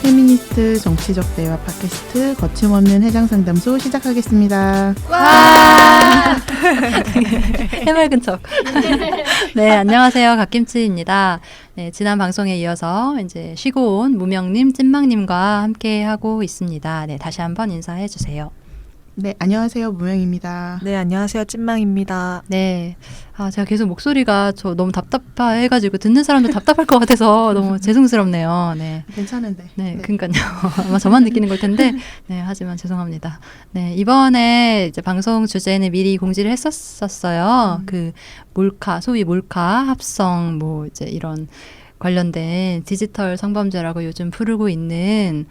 페미니스트 정치적 대화 팟캐스트 거침없는 해장상담소 시작하겠습니다. 와! 해맑은 척. 네, 안녕하세요. 갓김치입니다. 네, 지난 방송에 이어서 이제 쉬고 온 무명님, 찐망님과 함께 하고 있습니다. 네, 다시 한번 인사해 주세요. 네, 안녕하세요. 무명입니다. 네, 안녕하세요. 찐망입니다. 네. 제가 계속 목소리가 저 너무 답답해가지고 듣는 사람도 답답할 것 같아서 너무 죄송스럽네요. 네. 괜찮은데. 네, 그러니까요. 아마 저만 느끼는 걸 텐데, 네, 하지만 죄송합니다. 네, 이번에 이제 방송 주제는 미리 공지를 했었어요. 그 몰카, 소위 몰카 합성, 뭐 이제 이런 관련된 디지털 성범죄라고 요즘 부르고 있는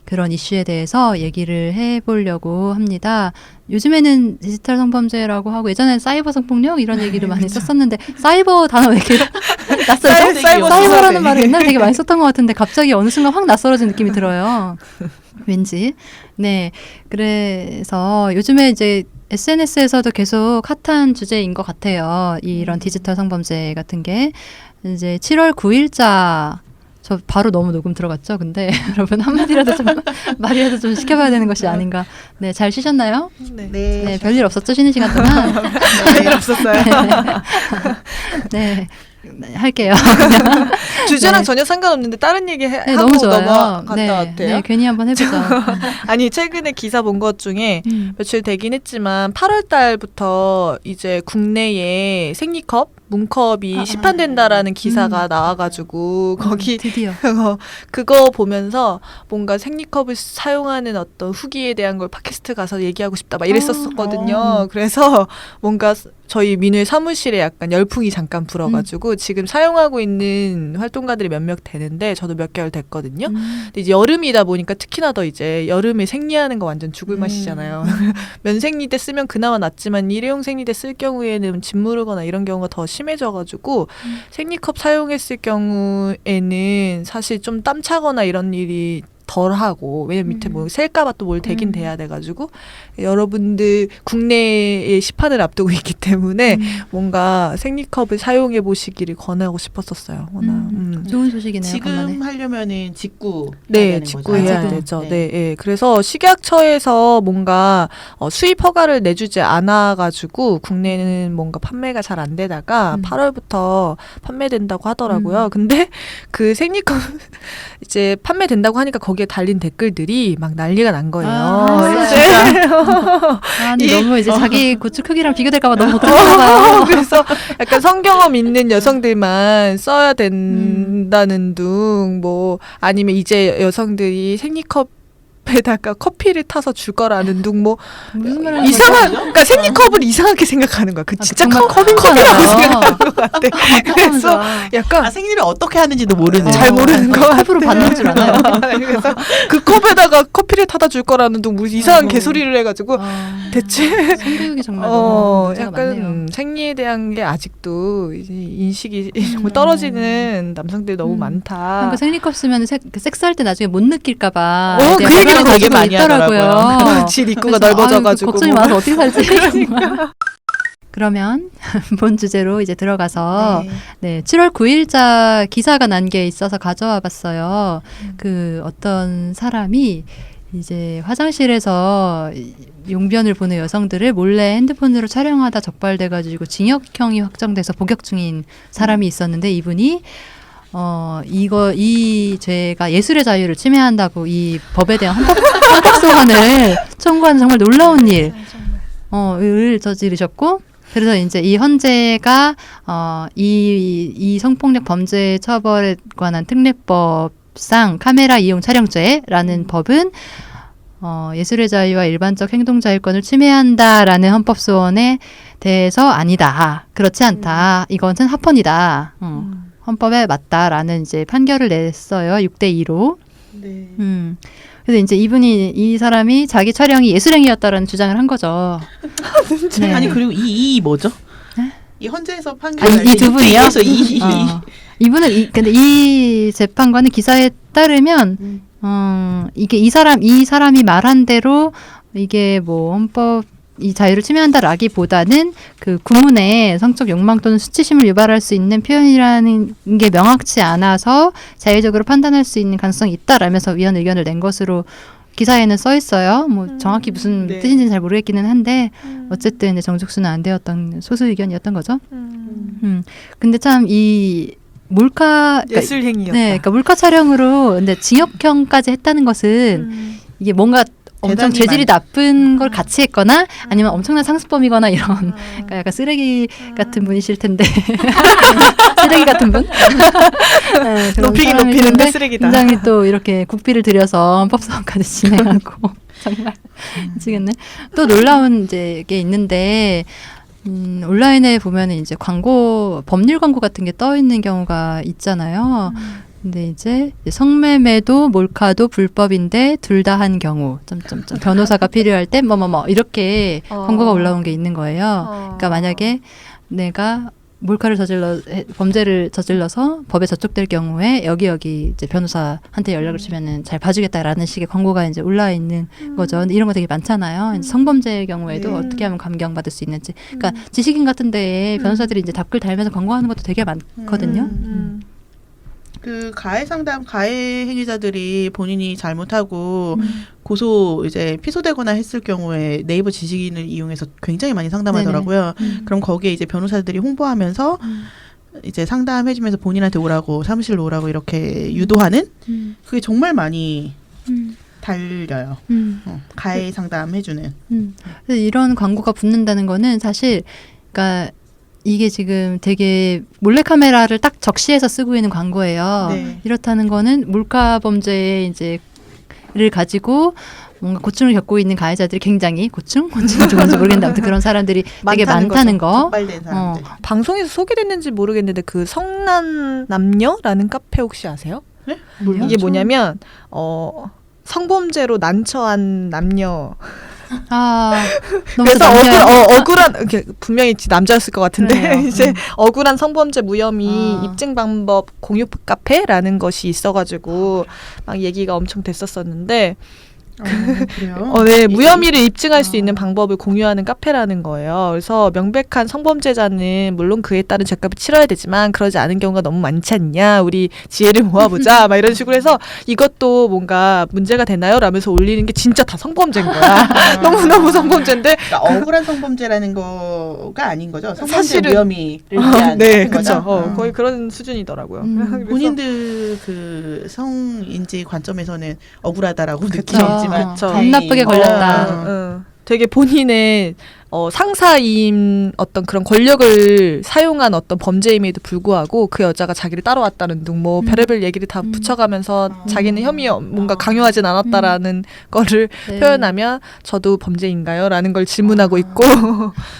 그런 이슈에 대해서 얘기를 해보려고 합니다. 요즘에는 디지털 성범죄라고 하고 예전에는 사이버 성폭력 이런 얘기를 많이 썼었는데 사이버 단어 왜 이렇게 낯설죠? 사이버라는 말을 옛날에 되게 많이 썼던 것 같은데 갑자기 어느 순간 확 낯설어진 느낌이 들어요. 왠지. 네. 그래서 요즘에 이제 SNS에서도 계속 핫한 주제인 것 같아요. 이런 디지털 성범죄 같은 게. 이제 7월 9일자 저 바로 너무 녹음 들어갔죠? 근데 여러분 한마디라도 좀 말이라도 좀 시켜봐야 되는 것이 아닌가. 네, 잘 쉬셨나요? 네, 별일 없었죠? 쉬는 시간 동안. 별일 없었어요. 네, 할게요. 주제랑 네. 전혀 상관없는데 다른 얘기 하고 너무 좋아요. 넘어갔다 네, 같아요. 네, 괜히 한번 해보죠. 아니 최근에 기사 본 것 중에 며칠 되긴 했지만 8월 달부터 이제 국내에 생리컵, 문컵이 시판된다라는 기사가 나와가지고 거기 드디어 그거 보면서 뭔가 생리컵을 사용하는 어떤 후기에 대한 걸 팟캐스트 가서 얘기하고 싶다 막 이랬었거든요. 그래서 뭔가 저희 민우의 사무실에 약간 열풍이 잠깐 불어가지고 지금 사용하고 있는 활동가들이 몇몇 되는데 저도 몇 개월 됐거든요. 근데 이제 여름이다 보니까 특히나 더 이제 여름에 생리하는 거 완전 죽을 맛이잖아요. 면생리 때 쓰면 그나마 낫지만 일회용 생리 때 쓸 경우에는 짓 무르거나 이런 경우가 더 심해져가지고 생리컵 사용했을 경우에는 사실 좀 땀 차거나 이런 일이 덜하고 왜냐면 밑에 뭐 셀까봐 또 뭘 대긴 돼야 돼가지고 여러분들 국내에 시판을 앞두고 있기 때문에 뭔가 생리컵을 사용해 보시기를 권하고 싶었었어요. 워낙 좋은 소식이네요. 지금 간만에. 하려면은 직구 네, 직구해야 거죠? 되죠. 네. 네, 예. 그래서 식약처에서 뭔가 수입 허가를 내주지 않아가지고 국내는 뭔가 판매가 잘 안 되다가 8월부터 판매된다고 하더라고요. 근데 그 생리컵 이제 판매된다고 하니까 거기에 달린 댓글들이 막 난리가 난 거예요. 아니 너무 이제 자기 고추 크기랑 비교될까봐 너무 걱정하나봐요. 그래서 약간 성경험 있는 여성들만 써야 된다는 둥, 뭐 아니면 이제 여성들이 생리컵에다가 커피를 타서 줄 거라는 둥, 뭐 무슨 말을 이상한, 그러니까 생리컵을 이상하게 생각하는 거야. 그 진짜 정말 컵이라고 생각하는 것 같아. 그래서 약간 생리를 어떻게 하는지도 모르는. 잘 모르는 거 같아. 컵으로 받는 줄 알아요. 그래서 그 컵에다가 커피를 타다 줄 거라는 둥 무슨 이상한 개소리를 해가지고 대체 성교육이 정말 너무 문제가 많네요. 약간 생리에 대한 게 아직도 이제 인식이 정말 떨어지는 남성들이 너무 많다. 그러니까 생리컵 쓰면 섹스할 때 나중에 못 느낄까봐. 그 얘기를 되게 많이 있더라고요. 하더라고요. 질 입구가 넓어져가지고 걱정이 많아서 어떻게 살지. 그러면 본 주제로 이제 들어가서 네, 7월 9일자 기사가 난 게 있어서 가져와 봤어요. 그 어떤 사람이 이제 화장실에서 용변을 보는 여성들을 몰래 핸드폰으로 촬영하다 적발돼가지고 징역형이 확정돼서 복역 중인 사람이 있었는데 이분이 이 죄가 예술의 자유를 침해한다고 이 법에 대한 헌법 소원을 청구하는 정말 놀라운 을 저지르셨고, 그래서 이제 이 헌재가 이 성폭력 범죄 처벌에 관한 특례법상 카메라 이용 촬영죄라는 법은 예술의 자유와 일반적 행동 자율권을 침해한다라는 헌법 소원에 대해서 아니다. 그렇지 않다. 이것은 합헌이다. 헌법에 맞다라는 이제 판결을 냈어요. 6대2로. 네. 그래서 이제 이 사람이 자기 촬영이 예술행위였다라는 주장을 한 거죠. 네. 아니 그리고 이 뭐죠? 네? 이 헌재에서 판결. 아니 이 두 분이요? 이분은 근데 이 재판관의 기사에 따르면 이게 이 사람이 말한 대로 이게 뭐 헌법 이 자유를 침해한다라기보다는 그 구문에 성적 욕망 또는 수치심을 유발할 수 있는 표현이라는 게 명확치 않아서 자의적으로 판단할 수 있는 가능성이 있다라면서 위헌 의견을 낸 것으로 기사에는 써 있어요. 뭐 정확히 무슨 네. 뜻인지는 잘 모르겠기는 한데 어쨌든 이제 정족수는 안 되었던 소수 의견이었던 거죠. 근데 참 이 몰카 그러니까 예술 행위였다. 네, 그러니까 몰카 촬영으로 근데 징역형까지 했다는 것은 이게 뭔가 엄청 대단히 죄질이 나쁜 걸 같이 했거나 아니면 엄청난 상습범이거나 이런 그러니까 약간 쓰레기 같은 분이실 텐데 쓰레기 같은 분 네, 그런 높이긴 사람일 높이는데 텐데 쓰레기다. 굉장히 또 이렇게 국비를 들여서 법사원까지 진행하고 정말 미치겠네. 또 놀라운 이제 게 있는데 온라인에 보면은 이제 광고 법률 광고 같은 게 떠 있는 경우가 있잖아요. 근데 이제 성매매도 몰카도 불법인데 둘 다 한 경우 점점점 변호사가 필요할 때 뭐뭐뭐 이렇게 광고가 올라온 게 있는 거예요. 그러니까 만약에 내가 몰카를 범죄를 저질러서 법에 저촉될 경우에 여기 이제 변호사한테 연락을 주면은 잘 봐주겠다라는 식의 광고가 이제 올라와 있는 거죠. 근데 이런 거 되게 많잖아요. 이제 성범죄의 경우에도 네. 어떻게 하면 감경받을 수 있는지. 그러니까 지식인 같은 데에 변호사들이 이제 답글 달면서 광고하는 것도 되게 많거든요. 그 가해 상담 가해 행위자들이 본인이 잘못하고 고소 이제 피소되거나 했을 경우에 네이버 지식인을 이용해서 굉장히 많이 상담하더라고요. 그럼 거기에 이제 변호사들이 홍보하면서 이제 상담해주면서 본인한테 오라고 사무실로 오라고 이렇게 유도하는 그게 정말 많이 달려요. 가해 상담해주는. 그래서 이런 광고가 붙는다는 거는 사실 그러니까 이게 지금 되게 몰래카메라를 딱 적시해서 쓰고 있는 광고예요. 네. 이렇다는 거는 몰카 범죄에 이제를 가지고 뭔가 고충을 겪고 있는 가해자들이 굉장히 뭔지 모르겠는데 아무튼 그런 사람들이 되게 많다는 거. 적발된 사람들. 방송에서 소개됐는지 모르겠는데 그 성난 남녀라는 카페 혹시 아세요? 네? 이게 뭐냐면 성범죄로 난처한 남녀. 너무 그래서 남녀야. 억울한 이렇게 분명히 남자였을 것 같은데 그래요. 이제 억울한 성범죄 무혐의 입증 방법 공유 카페라는 것이 있어가지고 막 얘기가 엄청 됐었었는데 그래요? 네, 무혐의를 입증할 수 있는 방법을 공유하는 카페라는 거예요. 그래서 명백한 성범죄자는 물론 그에 따른 죄값을 치러야 되지만 그러지 않은 경우가 너무 많지 않냐. 우리 지혜를 모아보자. 막 이런 식으로 해서 이것도 뭔가 문제가 되나요? 라면서 올리는 게 진짜 다 성범죄인 거야. 너무너무 성범죄인데 그러니까 억울한 성범죄라는 거가 아닌 거죠. 성범죄 사실은- 무혐의를 위한 네, 거죠. 그렇죠. 거의 그런 수준이더라고요. 그래서 본인들 그 성인지 관점에서는 억울하다라고 그쵸. 느끼지만 그쵸. 안 나쁘게 걸렸다. 되게 본인의 상사인 어떤 그런 권력을 사용한 어떤 범죄임에도 불구하고 그 여자가 자기를 따라왔다는 등 뭐 별의별 얘기를 다 붙여가면서 자기는 혐의 뭔가 강요하진 않았다라는 거를 네. 표현하면 저도 범죄인가요? 라는 걸 질문하고 있고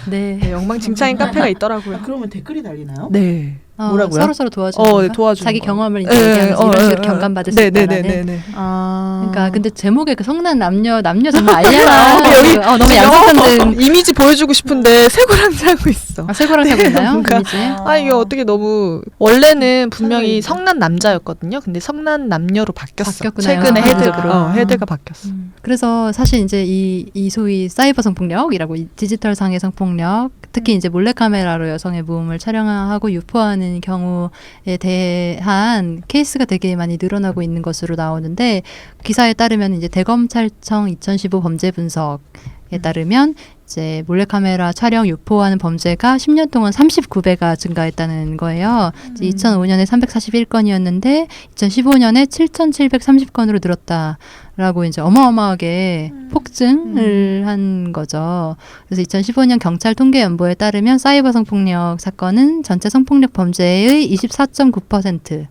네. 네, 엉망진창인 카페가 있더라고요. 그러면 댓글이 달리나요? 네. 뭐라고요? 서로 도와주는 건가? 도와주는 자기 거. 경험을 이제 얘기하면서 이런 식으로 경감받을 수 있다라는. 네네네네. 그러니까 근데 제목에 그 성난 남녀 정말 알려라. 여기 너무 양극한데. 이미지 보여주고 싶은데 쇠고랑 자고 있어. 쇠고랑 사고 있나요? 뭔가- 이미지. 이게 어떻게 너무 원래는 분명히 선생님. 성난 남자였거든요. 근데 성난 남녀로 바뀌었어. 바뀌었구나요. 최근에 헤드로. 헤드가 바뀌었어. 그래서 사실 이제 이 소위 사이버 성폭력이라고 이 디지털 상의 성폭력, 특히 이제 몰래카메라로 여성의 모음을 촬영하고 유포하는 경우에 대한 케이스가 되게 많이 늘어나고 있는 것으로 나오는데 기사에 따르면 이제 대검찰청 2015 범죄 분석에 따르면 이제 몰래카메라 촬영 유포하는 범죄가 10년 동안 39배가 증가했다는 거예요. 2005년에 341건이었는데 2015년에 7,730건으로 늘었다라고 이제 어마어마하게 폭증을 한 거죠. 그래서 2015년 경찰 통계 연보에 따르면 사이버 성폭력 사건은 전체 성폭력 범죄의 24.9%에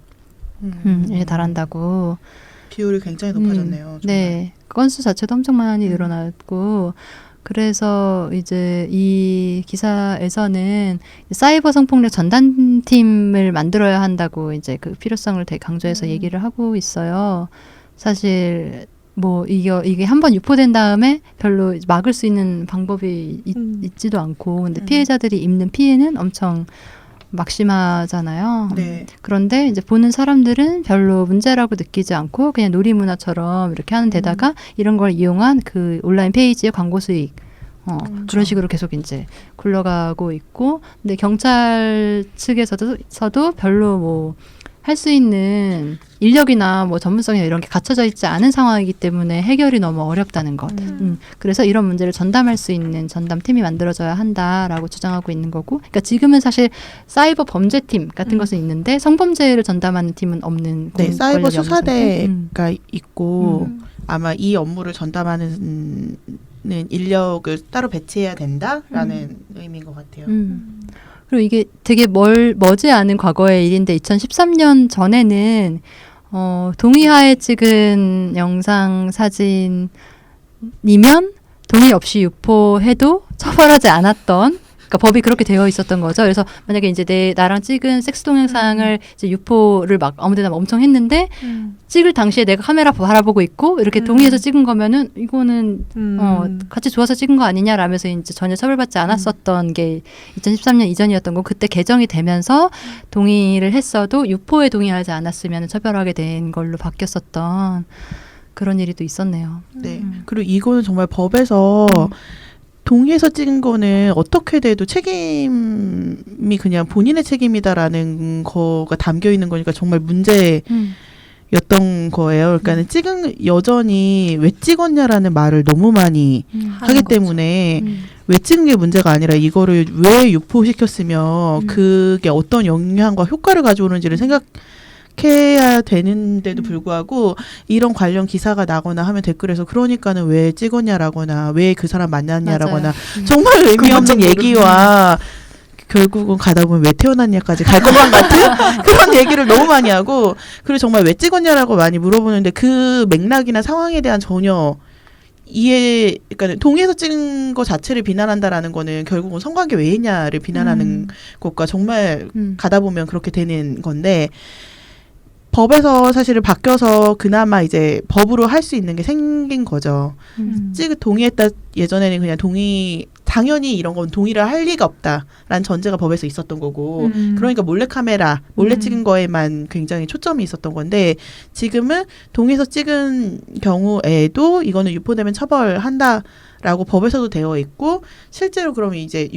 달한다고. 비율이 굉장히 높아졌네요. 정말. 네, 건수 자체도 엄청 많이 늘어났고. 그래서 이제 이 기사에서는 사이버 성폭력 전담팀을 만들어야 한다고 이제 그 필요성을 되게 강조해서 얘기를 하고 있어요. 사실 뭐 이게 한번 유포된 다음에 별로 막을 수 있는 방법이 있지도 않고, 근데 피해자들이 입는 피해는 엄청 막심하잖아요. 네. 그런데 이제 보는 사람들은 별로 문제라고 느끼지 않고 그냥 놀이문화처럼 이렇게 하는 데다가 이런 걸 이용한 그 온라인 페이지의 광고 수익 그런 식으로 계속 이제 굴러가고 있고, 근데 경찰 측에서도 별로 뭐 할 수 있는 인력이나 뭐 전문성이나 이런 게 갖춰져 있지 않은 상황이기 때문에 해결이 너무 어렵다는 것. 그래서 이런 문제를 전담할 수 있는 전담팀이 만들어져야 한다라고 주장하고 있는 거고, 그러니까 지금은 사실 사이버 범죄팀 같은 것은 있는데 성범죄를 전담하는 팀은 없는. 네, 사이버 권력이 없는 수사대가 있고 아마 이 업무를 전담하는 인력을 따로 배치해야 된다라는 의미인 것 같아요. 그리고 이게 되게 머지 않은 과거의 일인데 2013년 전에는 동의하에 찍은 영상 사진이면 동의 없이 유포해도 처벌하지 않았던, 그러니까 법이 그렇게 되어 있었던 거죠. 그래서 만약에 이제 나랑 찍은 섹스 동영상을 이제 유포를 막 아무데나 엄청 했는데 찍을 당시에 내가 카메라 바라보고 있고 이렇게 동의해서 찍은 거면은 이거는 같이 좋아서 찍은 거 아니냐라면서 이제 전혀 처벌받지 않았었던 게 2013년 이전이었던 거. 그때 개정이 되면서 동의를 했어도 유포에 동의하지 않았으면 처벌하게 된 걸로 바뀌었었던 그런 일이 또 있었네요. 네. 그리고 이거는 정말 법에서 동의해서 찍은 거는 어떻게 돼도 책임이 그냥 본인의 책임이다라는 거가 담겨 있는 거니까 정말 문제였던 거예요. 그러니까 찍은 여전히 왜 찍었냐라는 말을 너무 많이 하기 때문에 왜 찍은 게 문제가 아니라 이거를 왜 유포시켰으면 그게 어떤 영향과 효과를 가져오는지를 생각해야 되는데도 불구하고 이런 관련 기사가 나거나 하면 댓글에서 그러니까는 왜 찍었냐라거나 왜 그 사람 만났냐라거나 정말 의미 없는 얘기와 결국은 가다 보면 왜 태어났냐까지 갈 것만 같은 그런 얘기를 너무 많이 하고, 그리고 정말 왜 찍었냐라고 많이 물어보는데 그 맥락이나 상황에 대한 전혀 그러니까 동의해서 찍은 거 자체를 비난한다라는 거는 결국은 성관계 왜 했냐를 비난하는 것과 정말 가다 보면 그렇게 되는 건데, 법에서 사실은 바뀌어서 그나마 이제 법으로 할 수 있는 게 생긴 거죠. 동의했다. 예전에는 그냥 당연히 이런 건 동의를 할 리가 없다라는 전제가 법에서 있었던 거고, 그러니까 몰래카메라, 몰래 찍은 거에만 굉장히 초점이 있었던 건데, 지금은 동의해서 찍은 경우에도 이거는 유포되면 처벌한다라고 법에서도 되어 있고, 실제로 그러면 이제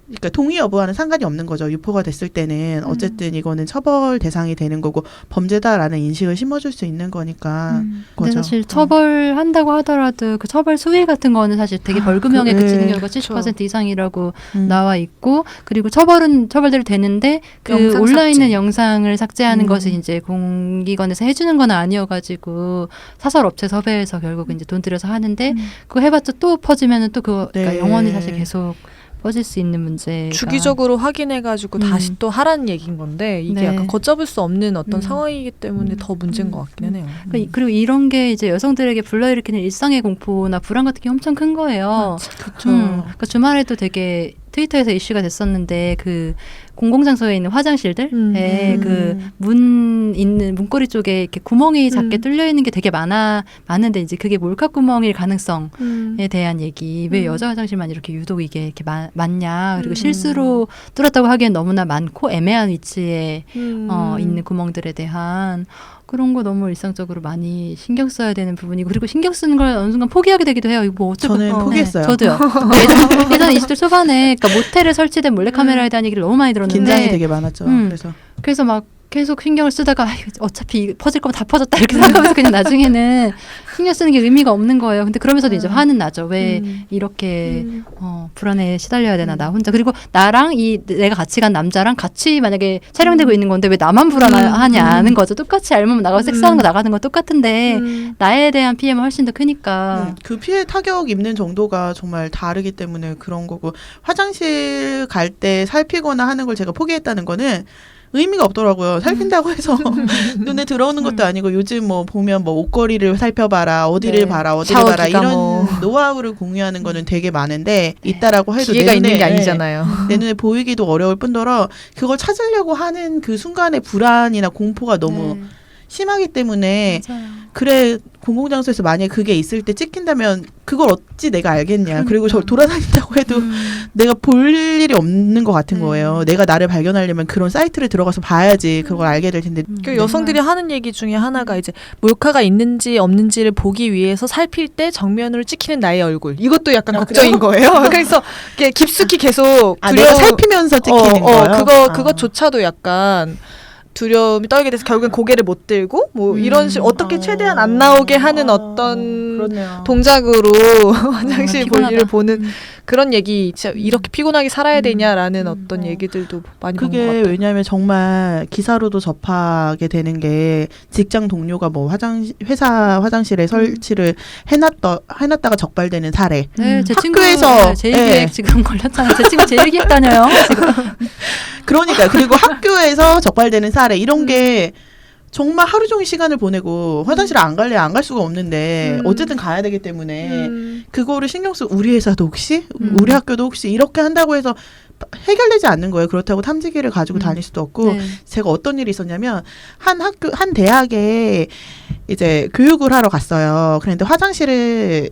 그러니까 동의 여부와는 상관이 없는 거죠. 유포가 됐을 때는 어쨌든 이거는 처벌 대상이 되는 거고 범죄다라는 인식을 심어줄 수 있는 거니까. 근데 사실 처벌한다고 하더라도 그 처벌 수위 같은 거는 사실 되게 벌금형에 그치는 경우가 70% 이상이라고 나와 있고, 그리고 처벌대로 되는데 그 올라 있는 영상을 삭제하는 것이 이제 공기관에서 해주는 건 아니어가지고 사설 업체 섭외해서 결국 이제 돈 들여서 하는데 그거 해봤자 또 퍼지면은 또 그거 그러니까 영원히 사실 계속 퍼질 수 있는 문제가 주기적으로 확인해가지고 다시 또 하라는 얘기인 건데 이게 약간 걷잡을 수 없는 어떤 상황이기 때문에 더 문제인 것 같기는 해요. 그리고 이런 게 이제 여성들에게 불러일으키는 일상의 공포나 불안 같은 게 엄청 큰 거예요. 그렇죠. 그러니까 주말에도 되게 트위터에서 이슈가 됐었는데 그 공공장소에 있는 화장실들에 그 문고리 쪽에 이렇게 구멍이 작게 뚫려 있는 게 되게 많은데 이제 그게 몰카 구멍일 가능성에 대한 얘기. 왜 여자 화장실만 이렇게 유독 이게 이렇게 많냐. 그리고 실수로 뚫었다고 하기엔 너무나 많고 애매한 위치에 있는 구멍들에 대한 그런 거 너무 일상적으로 많이 신경 써야 되는 부분이고, 그리고 신경 쓰는 걸 어느 순간 포기하게 되기도 해요. 이거 뭐 어쩌고. 저는 포기했어요. 네, 저도요. 예전 20대 초반에 그러니까 모텔에 설치된 몰래카메라에 대한 얘기를 너무 많이 들었는데 긴장이 되게 많았죠. 그래서 막 계속 신경을 쓰다가 어차피 퍼질 거면 다 퍼졌다 이렇게 생각하면서 그냥 나중에는 신경 쓰는 게 의미가 없는 거예요. 근데 그러면서도 이제 화는 나죠. 왜 이렇게 불안에 시달려야 되나 나 혼자. 그리고 나랑 내가 같이 간 남자랑 같이 만약에 촬영되고 있는 건데 왜 나만 불안하냐는 거죠. 똑같이 알몸 나가고 섹스하는 거 나가는 건 똑같은데 나에 대한 피해는 훨씬 더 크니까. 그 피해 타격 입는 정도가 정말 다르기 때문에 그런 거고, 화장실 갈 때 살피거나 하는 걸 제가 포기했다는 거는 의미가 없더라고요. 살핀다고 해서 눈에 들어오는 것도 아니고, 요즘 뭐 보면 뭐 옷걸이를 살펴봐라, 어디를 봐라, 어디를 봐라 이런 노하우를 공유하는 거는 되게 많은데 있다라고 해도 기회가 있는 게 아니잖아요. 내 눈에 보이기도 어려울 뿐더러 그걸 찾으려고 하는 그 순간의 불안이나 공포가 너무 심하기 때문에 맞아요. 그래 공공장소에서 만약에 그게 있을 때 찍힌다면 그걸 어찌 내가 알겠냐. 그리고 저 그러니까. 돌아다닌다고 해도 내가 볼 일이 없는 것 같은 거예요. 내가 나를 발견하려면 그런 사이트를 들어가서 봐야지 그걸 알게 될 텐데. 그 여성들이 하는 얘기 중에 하나가 이제 몰카가 있는지 없는지를 보기 위해서 살필 때 정면으로 찍히는 나의 얼굴. 이것도 약간 아, 걱정인 거예요. 그래서 이게 깊숙이 계속 내가 살피면서 찍히는 거예요? 그거조차도 약간 두려움이 떨게 돼서 결국엔 고개를 못 들고 뭐 이런 식으로 어떻게 최대한 안 나오게 하는 어떤 그렇네요. 동작으로 화장실 피곤하다. 볼일을 보는 그런 얘기, 진짜 이렇게 피곤하게 살아야 되냐라는 어떤 얘기들도 많이 본 것 그게 같아요. 왜냐하면 정말 기사로도 접하게 되는 게 직장 동료가 뭐 회사 화장실에 설치를 해놨다가 적발되는 사례. 네, 제 학교에서, 친구 제1기획 지금 걸렸잖아요. 제 친구 제1기획 다녀요. 지금. 그러니까 그리고 학교에서 적발되는 사례 이런 게 정말 하루 종일 시간을 보내고 화장실을 안 갈래 안 갈 수가 없는데 어쨌든 가야 되기 때문에 그거를 신경 쓰고 우리 회사도 혹시 우리 학교도 혹시 이렇게 한다고 해서 해결되지 않는 거예요. 그렇다고 탐지기를 가지고 다닐 수도 없고. 네. 제가 어떤 일이 있었냐면 한 대학에 이제 교육을 하러 갔어요. 그런데 화장실을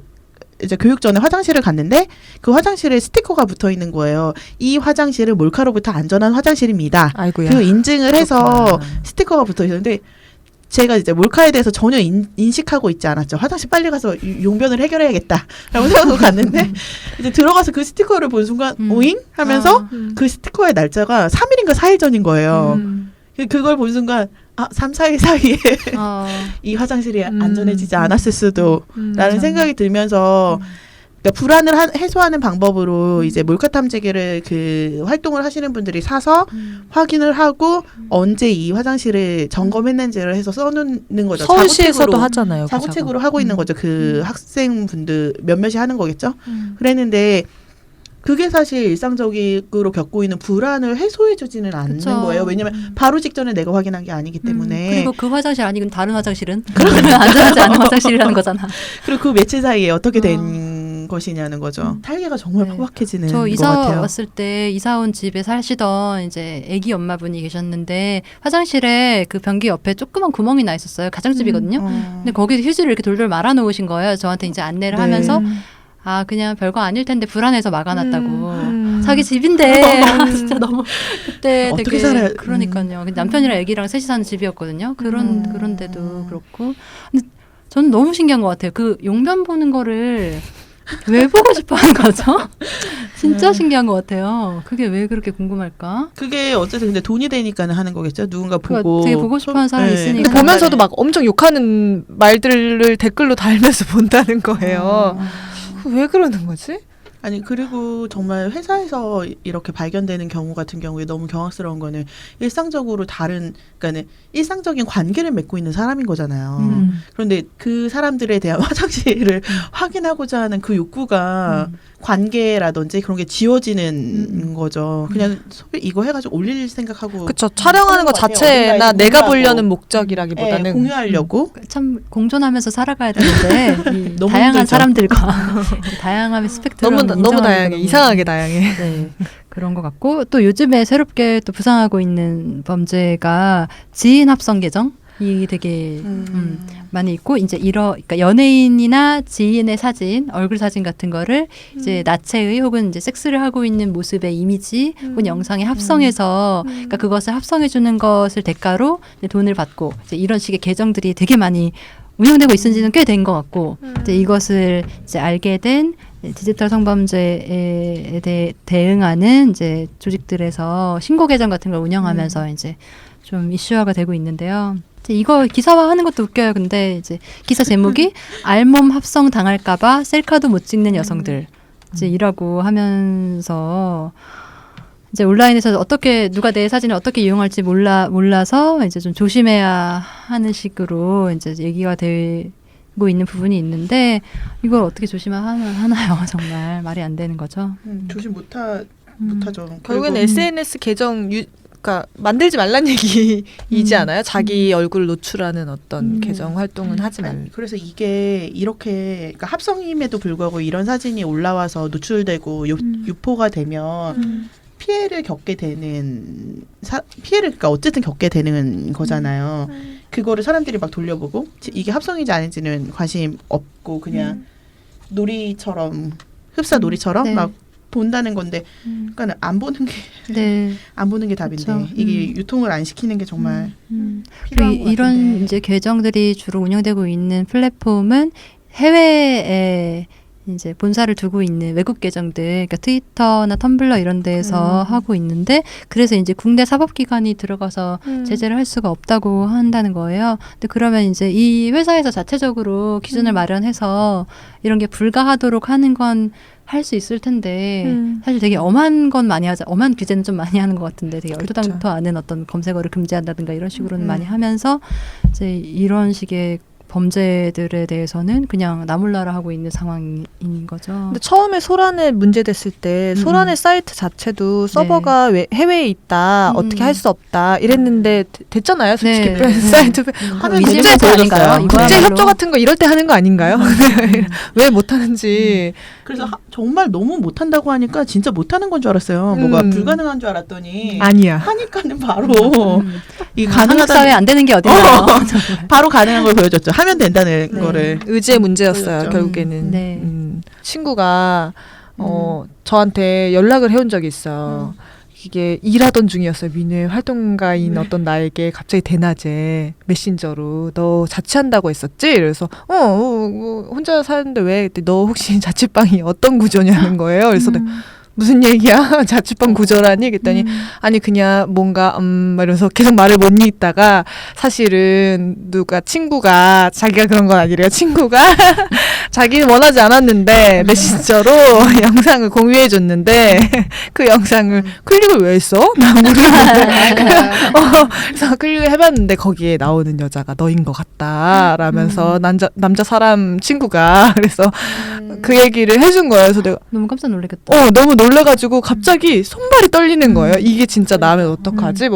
이제 교육 전에 화장실을 갔는데 그 화장실에 스티커가 붙어 있는 거예요. 이 화장실은 몰카로부터 안전한 화장실입니다. 아이고야. 그 인증을 해서 그렇구나. 스티커가 붙어 있었는데 제가 이제 몰카에 대해서 전혀 인식하고 있지 않았죠. 화장실 빨리 가서 용변을 해결해야겠다 라고 생각하고 갔는데 이제 들어가서 그 스티커를 본 순간 오잉? 하면서 그 스티커의 날짜가 3일인가 4일 전인 거예요. 그걸 본 순간 3, 4일 사이에 이 화장실이 안전해지지 않았을 수도 라는 생각이 들면서 그러니까 불안을 해소하는 방법으로 이제 몰카 탐지기를 그 활동을 하시는 분들이 사서 확인을 하고 언제 이 화장실을 점검했는지를 해서 써놓는 거죠. 서울시에서도 자구책으로, 하잖아요. 그 자구책으로 하고 있는 거죠. 그 학생분들 몇몇이 하는 거겠죠. 그랬는데 그게 사실 일상적으로 겪고 있는 불안을 해소해주지는 않는 그쵸. 거예요. 왜냐면 바로 직전에 내가 확인한 게 아니기 때문에. 그리고 그 화장실 아니면 다른 화장실은 그러면 안전하지 않은 화장실이라는 거잖아. 그리고 그 며칠 사이에 어떻게 된 것이냐는 거죠. 탈기가 정말 네. 포박해지는 저 것 이사 같아요. 왔을 때 이사 온 집에 사시던 이제 아기 엄마분이 계셨는데 화장실에 그 변기 옆에 조그만 구멍이 나 있었어요. 가정집이거든요. 근데 거기서 휴지를 이렇게 돌돌 말아 놓으신 거예요. 저한테 이제 안내를 네. 하면서 그냥 별거 아닐 텐데 불안해서 막아놨다고. 자기 집인데 진짜 너무 그때 어떻게 되게 살아야- 그러니까요. 근데 남편이랑 애기랑 셋이 사는 집이었거든요. 그런데도 그렇고. 근데 저는 너무 신기한 것 같아요. 그 용변 보는 거를 왜 보고 싶어하는 거죠? 진짜 신기한 것 같아요. 그게 왜 그렇게 궁금할까? 그게 어쨌든 근데 돈이 되니까는 하는 거겠죠. 누군가 그거 보고 되게 보고 싶어하는 사람이 있으니까. 근데 보면서도 막 엄청 욕하는 말들을 댓글로 달면서 본다는 거예요. 왜 그러는 거지? 아니 그리고 정말 회사에서 이렇게 발견되는 경우 같은 경우에 너무 경악스러운 거는 일상적으로 그러니까는 일상적인 관계를 맺고 있는 사람인 거잖아요. 그런데 그 사람들에 대한 화장실을 확인하고자 하는 그 욕구가 관계라든지 그런 게 지워지는 거죠. 그냥 이거 해가지고 올릴 생각하고 그쵸. 촬영하는 거 같아요. 자체나 어딘가에 내가 공유하고. 보려는 목적이라기보다는 공유하려고 참 공존하면서 살아가야 되는데 이 너무 다양한 힘들죠. 사람들과 다양한 스펙트럼 너무 다양해. 이상하게 다양해. 네, 그런 것 같고 또 요즘에 새롭게 또 부상하고 있는 범죄가 지인 합성 계정이 되게 많이 있고 이제 그러니까 연예인이나 지인의 사진, 얼굴 사진 같은 거를 이제 나체의 혹은 이제 섹스를 하고 있는 모습의 이미지 혹은 영상에 합성해서 그러니까 그것을 합성해 주는 것을 대가로 이제 돈을 받고 이제 이런 식의 계정들이 되게 많이 운영되고 있은지는 꽤 된 것 같고 이제 이것을 이제 알게 된 디지털 성범죄에 대응하는 이제 조직들에서 신고 계정 같은 걸 운영하면서 이제 좀 이슈화가 되고 있는데요. 이제 이거 기사화하는 것도 웃겨요. 근데 이제 기사 제목이 알몸 합성 당할까봐 셀카도 못 찍는 여성들 이제 이라고 하면서 이제 온라인에서 어떻게 누가 내 사진을 어떻게 이용할지 몰라서 이제 좀 조심해야 하는 식으로 이제 얘기가 되고 있는 부분이 있는데 이걸 어떻게 조심하나요? 정말 말이 안 되는 거죠. 조심 못하죠. 결국엔 그리고 SNS 계정 그러니까 만들지 말란 얘기이지 않아요? 자기 얼굴을 노출하는 어떤 계정 활동은 하지 말. 그래서 이게 이렇게 그러니까 합성임에도 불구하고 이런 사진이 올라와서 노출되고 유포가 되면 피해를 겪게 되는 피해를 그러니까 어쨌든 겪게 되는 거잖아요. 그거를 사람들이 막 돌려보고 이게 합성인지 아닌지는 관심 없고 그냥 놀이처럼 흡사 놀이처럼 네. 막 본다는 건데 그러니까 안 보는 게 네. 안 보는 게 답인데 그쵸. 이게 유통을 안 시키는 게 정말 그리고 필요한 것 이런 같은데. 이제 계정들이 주로 운영되고 있는 플랫폼은 해외에 이제 본사를 두고 있는 외국 계정들, 그러니까 트위터나 텀블러 이런 데에서 하고 있는데 그래서 이제 국내 사법기관이 들어가서 제재를 할 수가 없다고 한다는 거예요. 근데 그러면 이제 이 회사에서 자체적으로 기준을 마련해서 이런 게 불가하도록 하는 건 할 수 있을 텐데 사실 되게 엄한 건 많이 하자. 엄한 규제는 좀 많이 하는 것 같은데 되게 얼토당토 않은 어떤 검색어를 금지한다든가 이런 식으로는 많이 하면서 이제 이런 식의 범죄들에 대해서는 그냥 나몰라라 하고 있는 상황인 거죠. 근데 처음에 소란에 문제됐을 때 소란의 사이트 자체도 서버가 해외에 있다, 어떻게 할 수 없다 이랬는데 됐잖아요. 솔직히 네. 사이트 하면 의심 되는 거 아닌가요? 보여줬어요. 국제 이거야말로. 협조 같은 거 이럴 때 하는 거 아닌가요? 왜 못하는지. 그래서 정말 너무 못한다고 하니까 진짜 못하는 건 줄 알았어요. 뭐가 불가능한 줄 알았더니 아니야. 하니까는 바로 이 한국 가능하다 사회에 안 되는 게 어딨나요? 바로 가능한 걸 보여줬죠. 하면 된다는 네. 거를. 의지의 문제였어요. 보였죠. 결국에는. 네. 친구가 저한테 연락을 해온 적이 있어요. 이게 일하던 중이었어요. 민회 활동가인 어떤 나에게 갑자기 대낮에 메신저로 너 자취한다고 했었지? 그래서 혼자 사는데 왜? 그랬더니 너 혹시 자취방이 어떤 구조냐는 거예요. 그래서 내가 무슨 얘기야? 자취방 구조라니? 그랬더니 아니 그냥 뭔가 막 이러면서 계속 말을 못 잇다가 사실은 친구가 자기가 그런 건 아니래요. 친구가 자기는 원하지 않았는데 메신저로 영상을 공유해 줬는데 그 영상을 클릭을 왜 했어? 나 모르겠는데 그래서 클릭을 해봤는데 거기에 나오는 여자가 너인 것 같다 라면서 남자 사람 친구가 그래서 그 얘기를 해준 거예요. 그래서 내가 너무 깜짝 놀랐겠다. 너무 놀래가지고 갑자기 손발이 떨리는 거예요. 이게 진짜 나면 어떡하지?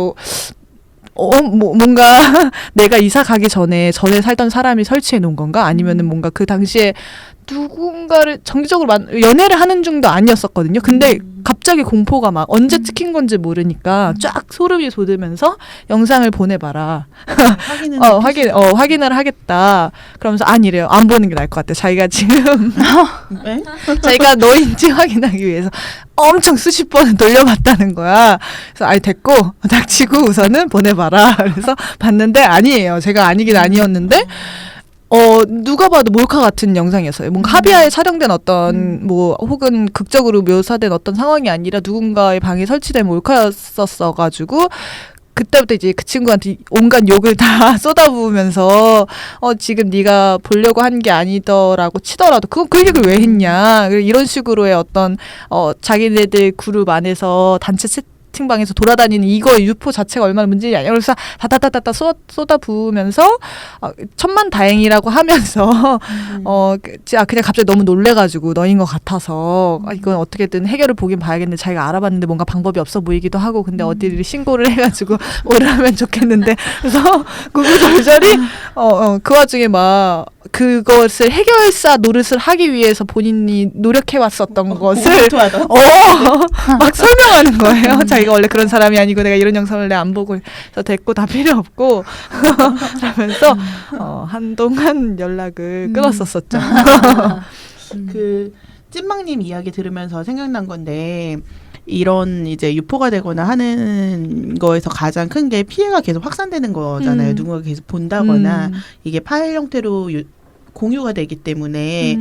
뭔가 내가 이사 가기 전에 살던 사람이 설치해 놓은 건가? 아니면은 뭔가 그 당시에 누군가를 정기적으로 연애를 하는 중도 아니었었거든요. 근데 갑자기 공포가 막 언제 찍힌 건지 모르니까 쫙 소름이 돋으면서 영상을 보내봐라. 확인을 하겠다. 그러면서 아니래요. 안 보는 게 나을 것 같아. 자기가 지금 네? 자기가 너인지 확인하기 위해서 엄청 수십 번을 돌려봤다는 거야. 그래서 아니 됐고 닥치고 우선은 보내봐라. 그래서 봤는데 아니에요. 제가 아니긴 아니었는데 누가 봐도 몰카 같은 영상이었어요. 뭔가 합의하에 촬영된 어떤 혹은 극적으로 묘사된 어떤 상황이 아니라 누군가의 방에 설치된 몰카였었어가지고 그때부터 이제 그 친구한테 온갖 욕을 다 쏟아부으면서 지금 네가 보려고 한 게 아니더라고 치더라도 그건 클릭을 왜 했냐 이런 식으로의 어떤 자기네들 그룹 안에서 단체 채팅방에서 돌아다니는 이거 유포 자체가 얼마나 문제냐 그래서 다다다다다 쏟아부으면서 천만다행이라고 하면서 그냥 갑자기 너무 놀래가지고 너인 것 같아서 이건 어떻게든 해결을 보긴 봐야겠는데 자기가 알아봤는데 뭔가 방법이 없어 보이기도 하고 근데 어디를 신고를 해가지고 오라면 좋겠는데 그래서 구구절절이 그 와중에 막 그것을 해결사 노릇을 하기 위해서 본인이 노력해왔었던 것을 막 설명하는 거예요. 자기가 원래 그런 사람이 아니고 내가 이런 영상을 내가 안 보고 해서 됐고 다 필요 없고 그러면서 한동안 연락을 끊었었죠. 그 찐망님 이야기 들으면서 생각난 건데 이런 이제 유포가 되거나 하는 거에서 가장 큰 게 피해가 계속 확산되는 거잖아요. 누군가 계속 본다거나 이게 파일 형태로 공유가 되기 때문에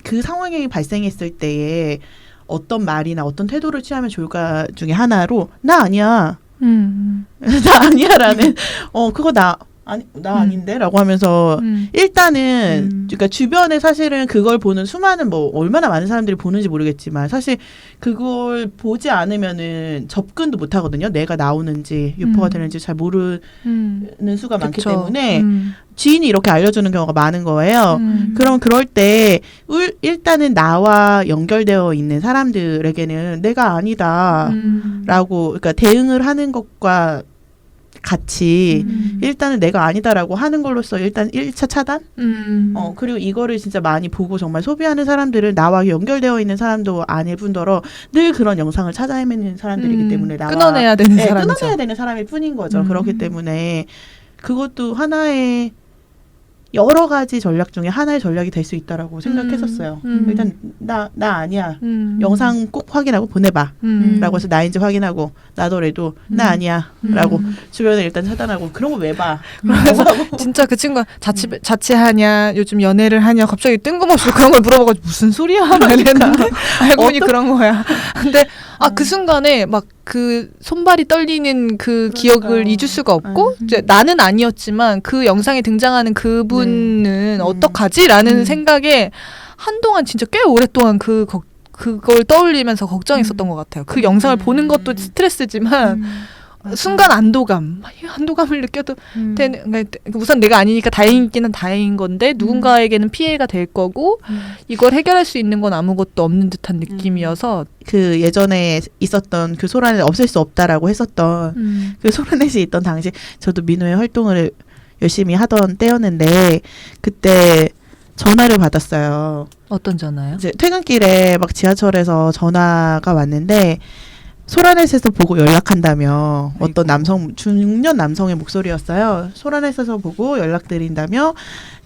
그 상황이 발생했을 때에 어떤 말이나 어떤 태도를 취하면 좋을까 중에 하나로 나 아니야. 나 아니야라는 그거 나 아닌데라고 하면서 일단은 그러니까 주변에 사실은 그걸 보는 수많은 얼마나 많은 사람들이 보는지 모르겠지만 사실 그걸 보지 않으면은 접근도 못 하거든요. 내가 나오는지 유포가 되는지 잘 모르는 수가 많기 그쵸. 때문에 지인이 이렇게 알려주는 경우가 많은 거예요. 그럼 그럴 때 일단은 나와 연결되어 있는 사람들에게는 내가 아니다라고 그러니까 대응을 하는 것과 같이 일단은 내가 아니다라고 하는 걸로써 일단 1차 차단? 그리고 이거를 진짜 많이 보고 정말 소비하는 사람들은 나와 연결되어 있는 사람도 아닐 뿐더러 늘 그런 영상을 찾아 헤매는 사람들이기 때문에 끊어내야 되는 사람이죠. 끊어내야 되는 사람일 뿐인 거죠. 그렇기 때문에 그것도 하나의 여러 가지 전략 중에 하나의 전략이 될 수 있다라고 생각했었어요. 일단 나 아니야. 영상 꼭 확인하고 보내봐. 라고 해서 나인지 확인하고 나더라도 나 아니야. 라고 주변에 일단 차단하고 그런 거 왜 봐. 그래서 진짜 그 친구가 자취하냐 요즘 연애를 하냐 갑자기 뜬금없이 그런 걸 물어봐가지고 무슨 소리야 막 이랬는데 알고 보니 그런 거야. 근데 그 순간에 막 그 손발이 떨리는 그 기억을 잊을 수가 없고 이제 나는 아니었지만 그 영상에 등장하는 그분은 어떡하지라는 생각에 한동안 진짜 꽤 오랫동안 그걸 떠올리면서 걱정했었던 것 같아요. 그 영상을 보는 것도 스트레스지만 순간 안도감을 느껴도 되는. 우선 내가 아니니까 다행이기는 다행인 건데 누군가에게는 피해가 될 거고 이걸 해결할 수 있는 건 아무것도 없는 듯한 느낌이어서 그 예전에 있었던 그 소란을 없앨 수 없다라고 했었던 그 소란넷이 있던 당시 저도 민호의 활동을 열심히 하던 때였는데 그때 전화를 받았어요. 어떤 전화요? 이제 퇴근길에 막 지하철에서 전화가 왔는데 소라넷에서 보고 연락한다며 어떤 남성 중년 남성의 목소리였어요. 소라넷에서 보고 연락드린다며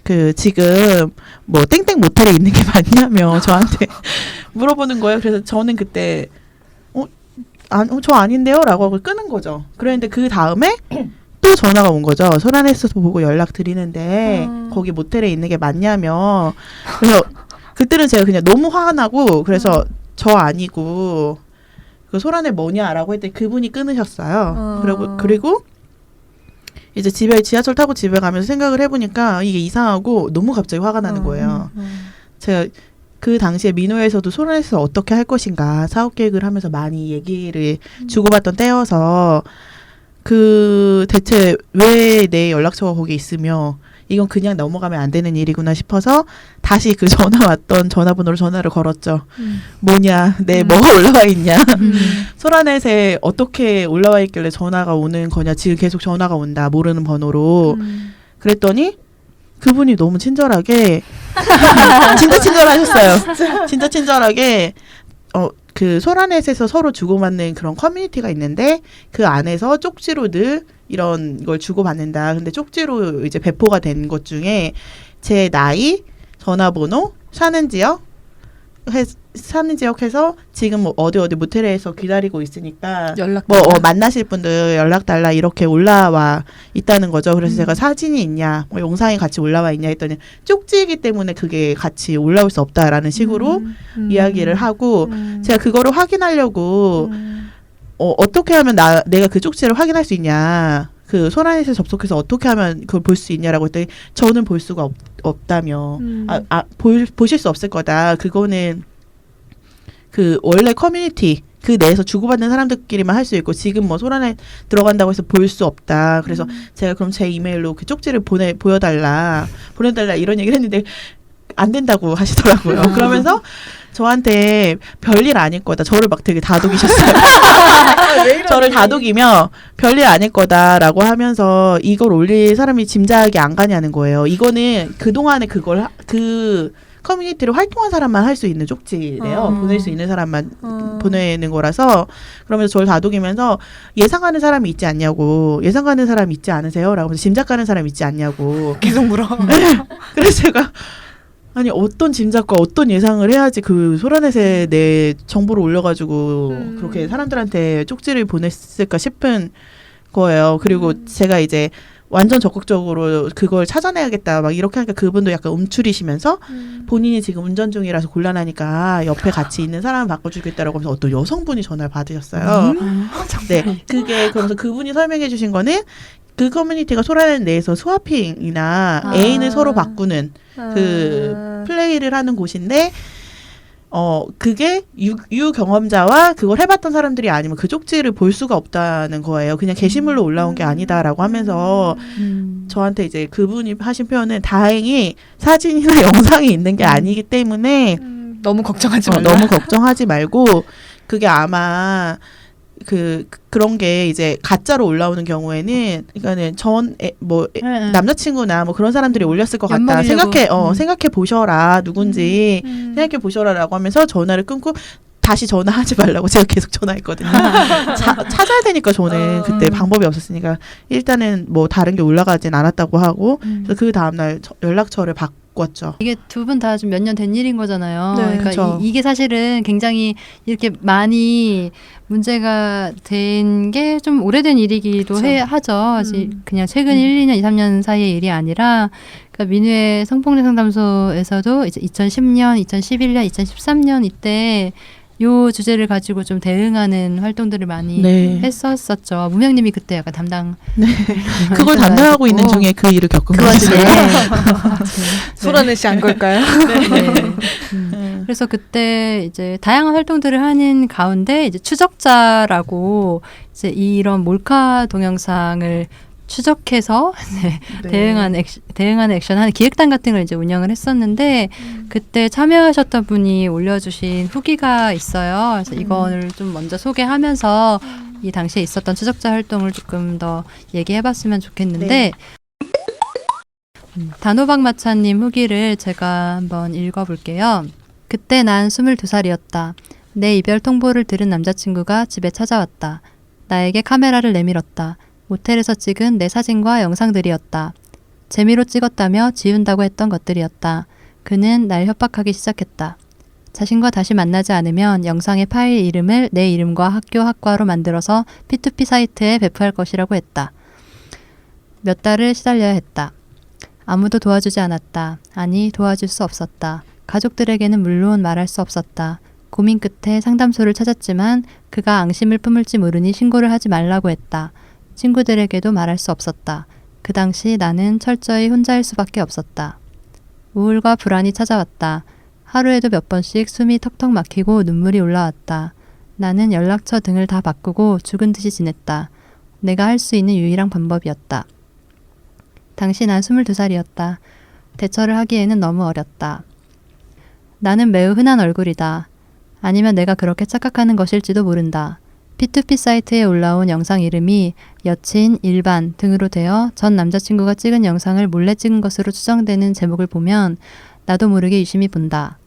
그 지금 뭐 땡땡 모텔에 있는 게 맞냐며 저한테 물어보는 거예요. 그래서 저는 그때 저 아닌데요라고 하고 끊은 거죠. 그랬는데 그 다음에 또 전화가 온 거죠. 소라넷에서 보고 연락드리는데 거기 모텔에 있는 게 맞냐며. 그래서 그때는 제가 그냥 너무 화가 나고 그래서 저 아니고 그 소란에 뭐냐라고 했더니 그분이 끊으셨어요. 그리고 이제 지하철 타고 집에 가면서 생각을 해보니까 이게 이상하고 너무 갑자기 화가 나는 거예요. 제가 그 당시에 민호에서도 소란에서 어떻게 할 것인가 사업 계획을 하면서 많이 얘기를 주고받던 때여서 대체 왜 내 연락처가 거기 있으며 이건 그냥 넘어가면 안 되는 일이구나 싶어서 다시 그 전화 왔던 전화번호로 전화를 걸었죠. 뭐냐, 뭐가 올라와 있냐. 소라넷에 어떻게 올라와 있길래 전화가 오는 거냐. 지금 계속 전화가 온다. 모르는 번호로. 그랬더니 그분이 너무 친절하게 진짜 친절하셨어요. 진짜 친절하게 그 소라넷에서 서로 주고받는 그런 커뮤니티가 있는데 그 안에서 쪽지로 늘 이런 걸 주고받는다. 근데 쪽지로 이제 배포가 된 것 중에 제 나이, 전화번호, 사는 지역 해서 지금 뭐 어디 모텔에서 기다리고 있으니까 만나실 분들 연락 달라 이렇게 올라와 있다는 거죠. 그래서 제가 사진이 있냐, 뭐 영상이 같이 올라와 있냐 했더니 쪽지이기 때문에 그게 같이 올라올 수 없다라는 식으로 이야기를 하고 제가 그거를 확인하려고 어떻게 하면 내가 그 쪽지를 확인할 수 있냐. 그 소라넷에 접속해서 어떻게 하면 그걸 볼 수 있냐라고 했더니 저는 볼 수가 없다며. 보실 수 없을 거다. 그거는 그 원래 커뮤니티 그 내에서 주고받는 사람들끼리만 할 수 있고 지금 뭐 소라넷 들어간다고 해서 볼 수 없다. 그래서 제가 그럼 제 이메일로 그 쪽지를 보내달라 이런 얘기를 했는데 안 된다고 하시더라고요. 그러면서 저한테 별일 아닐 거다. 저를 막 되게 다독이셨어요. 저를 다독이며 별일 아닐 거다라고 하면서 이걸 올릴 사람이 짐작이 안 가냐는 거예요. 이거는 그동안에 그 커뮤니티를 활동한 사람만 할 수 있는 쪽지래요. 보낼 수 있는 사람만 보내는 거라서 그러면서 저를 다독이면서 예상하는 사람이 있지 않냐고. 예상하는 사람이 있지 않으세요? 라고 해서 짐작가는 사람이 있지 않냐고. 계속 물어. 그래서 제가 아니 어떤 짐작과 어떤 예상을 해야지 그 소라넷에 내 정보를 올려가지고 그렇게 사람들한테 쪽지를 보냈을까 싶은 거예요. 그리고 제가 이제 완전 적극적으로 그걸 찾아내야겠다 막 이렇게 하니까 그분도 약간 움츠리시면서 본인이 지금 운전 중이라서 곤란하니까 옆에 같이 있는 사람을 바꿔주겠다라고 하면서 어떤 여성분이 전화를 받으셨어요. 네, 그게 그러면서 그분이 설명해 주신 거는 그 커뮤니티가 소라넷 내에서 스와핑이나 애인을 서로 바꾸는 그 플레이를 하는 곳인데 그게 유경험자와 그걸 해봤던 사람들이 아니면 그 쪽지를 볼 수가 없다는 거예요. 그냥 게시물로 올라온 게 아니다라고 하면서 저한테 이제 그분이 하신 표현은 다행히 사진이나 영상이 있는 게 아니기 때문에 너무 걱정하지 말라. 너무 걱정하지 말고 그게 아마 그런 게 이제 가짜로 올라오는 경우에는 그러니까는 남자친구나 뭐 그런 사람들이 올렸을 것 같다. 생각해 보셔라. 누군지 생각해 보셔라라고 하면서 전화를 끊고 다시 전화하지 말라고 제가 계속 전화했거든요. 찾아야 되니까 저는 그때 방법이 없었으니까 일단은 뭐 다른 게 올라가진 않았다고 하고 그래서 그 다음날 연락처를 바꿨죠. 이게 두 분 다 좀 몇 년 된 일인 거잖아요. 네, 그러니까 그렇죠. 이게 사실은 굉장히 이렇게 많이 문제가 된 게 좀 오래된 일이기도 그쵸. 하죠. 아직 그냥 최근 1, 2년, 2, 3년 사이의 일이 아니라 그러니까 민우의 성폭력 상담소에서도 이제 2010년, 2011년, 2013년 이때 요 주제를 가지고 좀 대응하는 활동들을 많이 네. 했었었죠. 무명님이 그때 약간 담당 그걸 담당하고 있는 중에 그 일을 겪은 그 거죠. 와중에 소라넷이 안 걸까요? 네. 그래서 그때 이제 다양한 활동들을 하는 가운데 이제 추적자라고 이제 이런 몰카 동영상을 추적해서 이제 네. 대응하는 액션 하는 기획단 같은 걸 이제 운영을 했었는데 그때 참여하셨던 분이 올려주신 후기가 있어요. 그래서 이거를 좀 먼저 소개하면서 이 당시에 있었던 추적자 활동을 조금 더 얘기해봤으면 좋겠는데 네. 단호박 마차님 후기를 제가 한번 읽어볼게요. 그때 난 22살이었다. 내 이별 통보를 들은 남자친구가 집에 찾아왔다. 나에게 카메라를 내밀었다. 모텔에서 찍은 내 사진과 영상들이었다. 재미로 찍었다며 지운다고 했던 것들이었다. 그는 날 협박하기 시작했다. 자신과 다시 만나지 않으면 영상의 파일 이름을 내 이름과 학교 학과로 만들어서 P2P 사이트에 배포할 것이라고 했다. 몇 달을 시달려야 했다. 아무도 도와주지 않았다. 아니, 도와줄 수 없었다. 가족들에게는 물론 말할 수 없었다. 고민 끝에 상담소를 찾았지만 그가 앙심을 품을지 모르니 신고를 하지 말라고 했다. 친구들에게도 말할 수 없었다. 그 당시 나는 철저히 혼자일 수밖에 없었다. 우울과 불안이 찾아왔다. 하루에도 몇 번씩 숨이 턱턱 막히고 눈물이 올라왔다. 나는 연락처 등을 다 바꾸고 죽은 듯이 지냈다. 내가 할 수 있는 유일한 방법이었다. 당시 난 22살이었다. 대처를 하기에는 너무 어렸다. 나는 매우 흔한 얼굴이다. 아니면 내가 그렇게 착각하는 것일지도 모른다. P2P 사이트에 올라온 영상 이름이 여친, 일반 등으로 되어 전 남자친구가 찍은 영상을 몰래 찍은 것으로 추정되는 제목을 보면 나도 모르게 유심히 본다.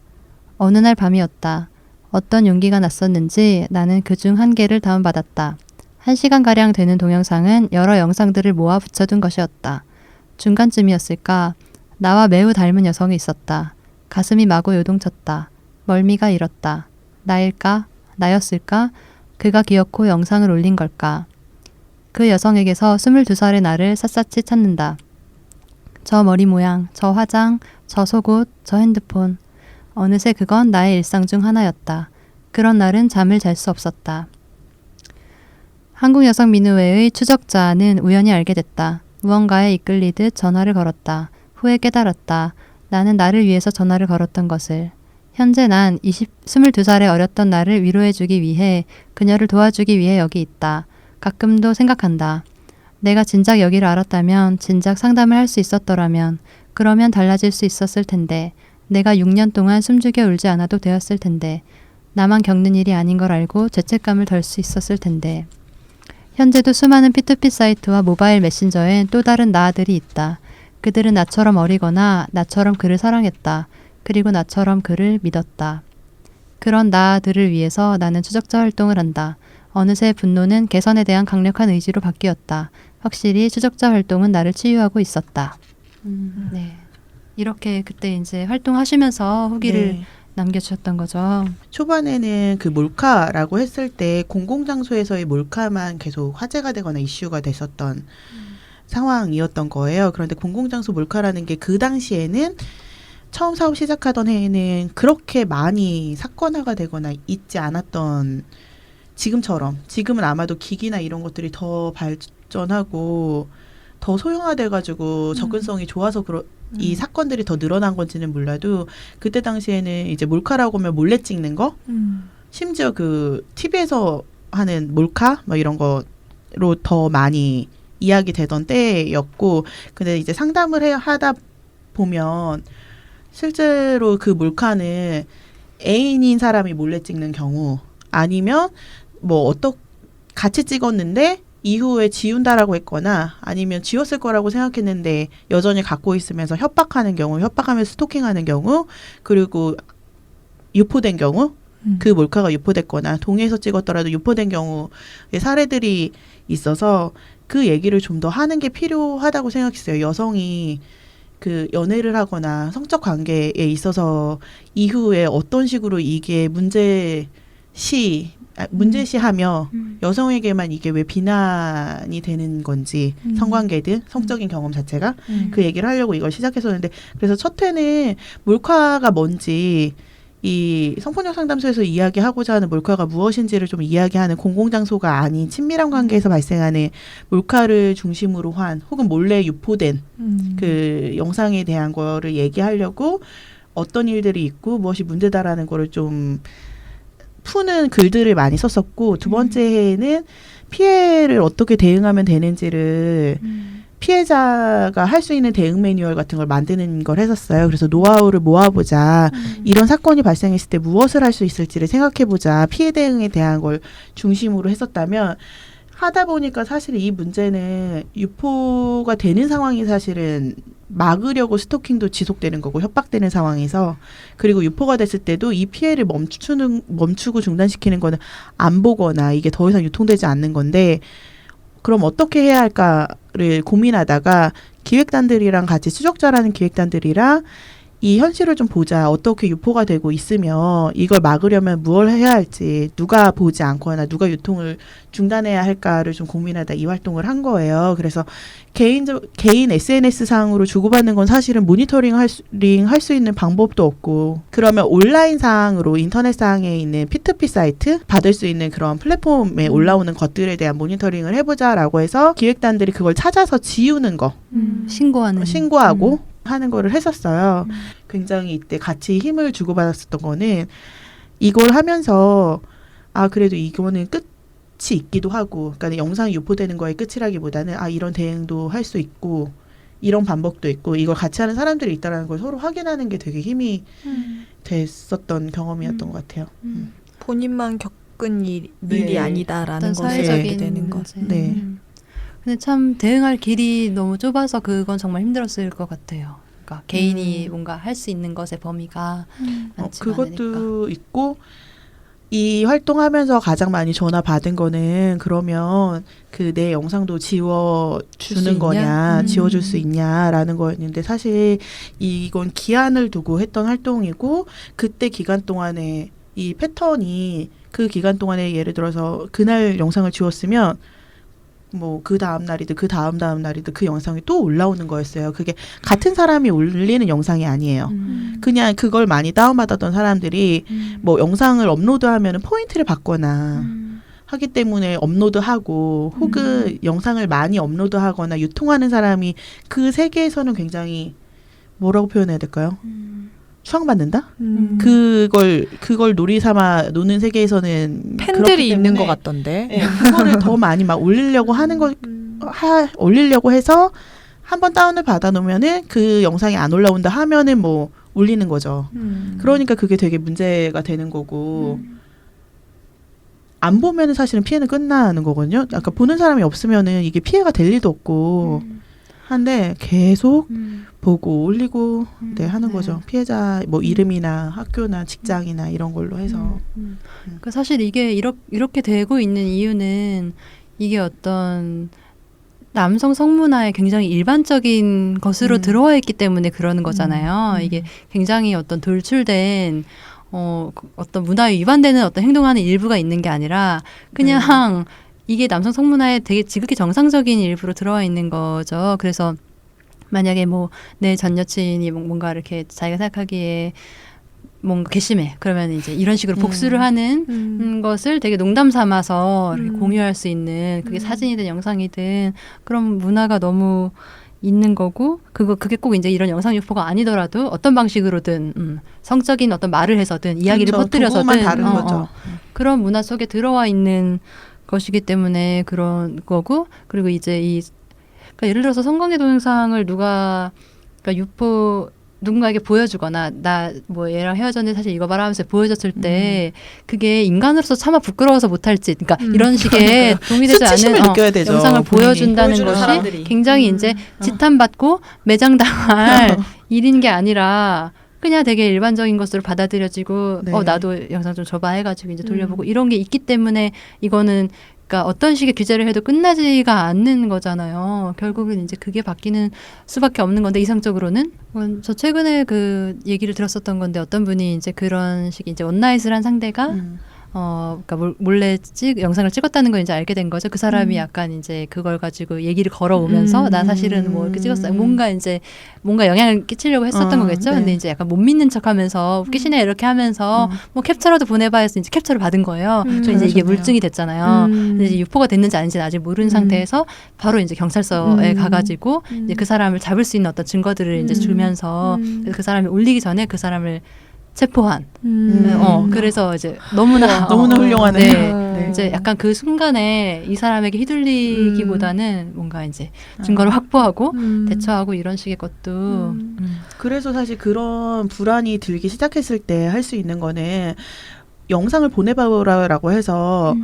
어느 날 밤이었다. 어떤 용기가 났었는지 나는 그중 한 개를 다운받았다. 1시간가량 되는 동영상은 여러 영상들을 모아 붙여둔 것이었다. 중간쯤이었을까? 나와 매우 닮은 여성이 있었다. 가슴이 마구 요동쳤다. 멀미가 일었다. 나일까? 나였을까? 그가 기어코 영상을 올린 걸까? 그 여성에게서 22살의 나를 샅샅이 찾는다. 저 머리 모양, 저 화장, 저 속옷, 저 핸드폰. 어느새 그건 나의 일상 중 하나였다. 그런 날은 잠을 잘 수 없었다. 한국 여성 민우회의 추적자는 우연히 알게 됐다. 무언가에 이끌리듯 전화를 걸었다. 후에 깨달았다. 나는 나를 위해서 전화를 걸었던 것을. 현재 난 22살의 어렸던 나를 위로해주기 위해 그녀를 도와주기 위해 여기 있다. 가끔도 생각한다. 내가 진작 여기를 알았다면 진작 상담을 할 수 있었더라면 그러면 달라질 수 있었을 텐데 내가 6년 동안 숨죽여 울지 않아도 되었을 텐데 나만 겪는 일이 아닌 걸 알고 죄책감을 덜 수 있었을 텐데 현재도 수많은 P2P 사이트와 모바일 메신저엔 또 다른 나들이 있다. 그들은 나처럼 어리거나 나처럼 그를 사랑했다. 그리고 나처럼 그를 믿었다. 그런 나들을 위해서 나는 추적자 활동을 한다. 어느새 분노는 개선에 대한 강력한 의지로 바뀌었다. 확실히 추적자 활동은 나를 치유하고 있었다. 네, 이렇게 그때 이제 활동하시면서 후기를 네. 남겨주셨던 거죠. 초반에는 그 몰카라고 했을 때 공공장소에서의 몰카만 계속 화제가 되거나 이슈가 됐었던 상황이었던 거예요. 그런데 공공장소 몰카라는 게 그 당시에는 처음 사업 시작하던 해에는 그렇게 많이 사건화가 되거나 있지 않았던 지금처럼 지금은 아마도 기기나 이런 것들이 더 발전하고 더 소형화돼가지고 접근성이 좋아서 이 사건들이 더 늘어난 건지는 몰라도 그때 당시에는 이제 몰카라고 하면 몰래 찍는 거 심지어 그 TV에서 하는 몰카 뭐 이런 거로 더 많이 이야기되던 때였고 근데 이제 상담을 하다 보면 실제로 그 몰카는 애인인 사람이 몰래 찍는 경우 아니면 뭐 같이 찍었는데 이후에 지운다라고 했거나 아니면 지웠을 거라고 생각했는데 여전히 갖고 있으면서 협박하는 경우, 협박하면서 스토킹하는 경우, 그리고 유포된 경우 그 몰카가 유포됐거나 동의해서 찍었더라도 유포된 경우의 사례들이 있어서 그 얘기를 좀 더 하는 게 필요하다고 생각했어요. 여성이 그 연애를 하거나 성적 관계에 있어서 이후에 어떤 식으로 이게 문제시하며 여성에게만 이게 왜 비난이 되는 건지 성관계든 성적인 경험 자체가 그 얘기를 하려고 이걸 시작했었는데 그래서 첫 회는 몰카가 뭔지 이 성폭력 상담소에서 이야기하고자 하는 몰카가 무엇인지를 좀 이야기하는 공공장소가 아닌 친밀한 관계에서 발생하는 몰카를 중심으로 한 혹은 몰래 유포된 그 영상에 대한 거를 얘기하려고 어떤 일들이 있고 무엇이 문제다라는 거를 좀 푸는 글들을 많이 썼었고 두 번째 해에는 피해를 어떻게 대응하면 되는지를 피해자가 할 수 있는 대응 매뉴얼 같은 걸 만드는 걸 했었어요. 그래서 노하우를 모아보자. 이런 사건이 발생했을 때 무엇을 할 수 있을지를 생각해보자. 피해 대응에 대한 걸 중심으로 했었다면 하다 보니까 사실 이 문제는 유포가 되는 상황이 사실은 막으려고 스토킹도 지속되는 거고 협박되는 상황에서 그리고 유포가 됐을 때도 이 피해를 멈추고 중단시키는 거는 안 보거나 이게 더 이상 유통되지 않는 건데 그럼 어떻게 해야 할까를 고민하다가 기획단들이랑 같이 추적자라는 기획단들이랑 이 현실을 좀 보자. 어떻게 유포가 되고 있으며 이걸 막으려면 무엇을 해야 할지 누가 보지 않거나 누가 유통을 중단해야 할까를 좀 고민하다 이 활동을 한 거예요. 그래서 개인 SNS 상으로 주고받는 건 사실은 모니터링 할 수 있는 방법도 없고 그러면 온라인 상으로 인터넷 상에 있는 P2P 사이트 받을 수 있는 그런 플랫폼에 올라오는 것들에 대한 모니터링을 해보자라고 해서 기획단들이 그걸 찾아서 지우는 거 신고하고 하는 거를 했었어요. 굉장히 이때 같이 힘을 주고받았었던 거는 이걸 하면서 그래도 이거는 끝이 있기도 하고 그러니까 영상이 유포되는 거의 끝이라기보다는 이런 대응도 할 수 있고 이런 반복도 있고 이걸 같이 하는 사람들이 있다는 걸 서로 확인하는 게 되게 힘이 됐었던 경험이었던 것 같아요. 본인만 겪은 일이 네. 아니다라는 어떤 것을 사회적인 알게 되는 것. 문제. 네. 근데 참 대응할 길이 너무 좁아서 그건 정말 힘들었을 것 같아요. 그러니까 개인이 뭔가 할 수 있는 것의 범위가 많지가 그것도 있고 이 활동하면서 가장 많이 전화 받은 거는 그러면 그 내 영상도 지워주는 거냐, 지워줄 수 있냐라는 거였는데 사실 이건 기한을 두고 했던 활동이고 그때 기간 동안에 이 패턴이 그 기간 동안에 예를 들어서 그날 영상을 지웠으면 뭐 그 다음 날이든 그 다음 날이든 그 영상이 또 올라오는 거였어요. 그게 같은 사람이 올리는 영상이 아니에요. 그냥 그걸 많이 다운받았던 사람들이 뭐 영상을 업로드하면은 포인트를 받거나 하기 때문에 업로드하고 혹은 영상을 많이 업로드하거나 유통하는 사람이 그 세계에서는 굉장히 뭐라고 표현해야 될까요? 추앙받는다? 그걸 놀이 삼아 노는 세계에서는 팬들이 있는 것 같던데. 네, 그거를 더 많이 막 올리려고 하는 거 올리려고 해서 한번 다운을 받아 놓으면은 그 영상이 안 올라온다 하면은 뭐 올리는 거죠. 그러니까 그게 되게 문제가 되는 거고 안 보면은 사실은 피해는 끝나는 거거든요. 아까 보는 사람이 없으면은 이게 피해가 될 일도 없고 한데 계속 보고 올리고 하는 거죠. 피해자 뭐 이름이나 학교나 직장이나 이런 걸로 해서. 그러니까 사실 이게 이렇게 되고 있는 이유는 이게 어떤 남성 성문화에 굉장히 일반적인 것으로 들어와 있기 때문에 그러는 거잖아요. 이게 굉장히 어떤 돌출된 어떤 문화에 위반되는 어떤 행동하는 일부가 있는 게 아니라 그냥 이게 남성 성문화에 되게 지극히 정상적인 일부로 들어와 있는 거죠. 그래서 만약에 뭐 내 전 여친이 뭔가 이렇게 자기가 생각하기에 뭔가 괘씸해. 그러면 이제 이런 식으로 복수를 하는 것을 되게 농담 삼아서 이렇게 공유할 수 있는 그게 사진이든 영상이든 그런 문화가 너무 있는 거고 그게 꼭 이제 이런 영상 유포가 아니더라도 어떤 방식으로든 성적인 어떤 말을 해서든 이야기를 그렇죠. 퍼뜨려서든 도구만 다른 거죠. 그런 문화 속에 들어와 있는 것이기 때문에 그런 거고 그리고 이제 그러니까 예를 들어서 성관계 동영상을 그러니까 누군가에게 보여주거나 나 뭐 얘랑 헤어졌는데 사실 이거 봐라 하면서 보여줬을 때 그게 인간으로서 차마 부끄러워서 못할지 그러니까 이런 식의 동의되지 않은 느껴야 되죠, 영상을 보여준다는 보여주는 것이 사람들이. 굉장히 이제 지탄받고 매장당할 일인 게 아니라 그냥 되게 일반적인 것으로 받아들여지고 네. 나도 영상 좀 줘봐 해가지고 이제 돌려보고 이런 게 있기 때문에 이거는 그러니까 어떤 식의 규제를 해도 끝나지가 않는 거잖아요. 결국은 이제 그게 바뀌는 수밖에 없는 건데 이상적으로는 저 최근에 그 얘기를 들었었던 건데 어떤 분이 이제 그런 식의 이제 원나잇을 한 상대가 그러니까 몰래 영상을 찍었다는 걸 이제 알게 된 거죠. 그 사람이 약간 이제 그걸 가지고 얘기를 걸어오면서 나 사실은 뭐 이렇게 찍었어. 뭔가 영향을 끼치려고 했었던 거겠죠. 네. 근데 이제 약간 못 믿는 척하면서 웃기시네 이렇게 하면서 뭐 캡처라도 보내봐 해서 이제 캡처를 받은 거예요. 그래서 이제 이게 잘하셨네요. 물증이 됐잖아요. 근데 이제 유포가 됐는지 아닌지는 아직 모르는 상태에서 바로 이제 경찰서에 가가지고 이제 그 사람을 잡을 수 있는 어떤 증거들을 이제 주면서 그래서 그 사람이 올리기 전에 그 사람을 체포한. 그래서 이제 너무나 훌륭하네요. 네. 네. 이제 약간 그 순간에 이 사람에게 휘둘리기보다는 뭔가 이제 증거를 확보하고 대처하고 이런 식의 것도 그래서 사실 그런 불안이 들기 시작했을 때 할 수 있는 거는 영상을 보내봐라라고 해서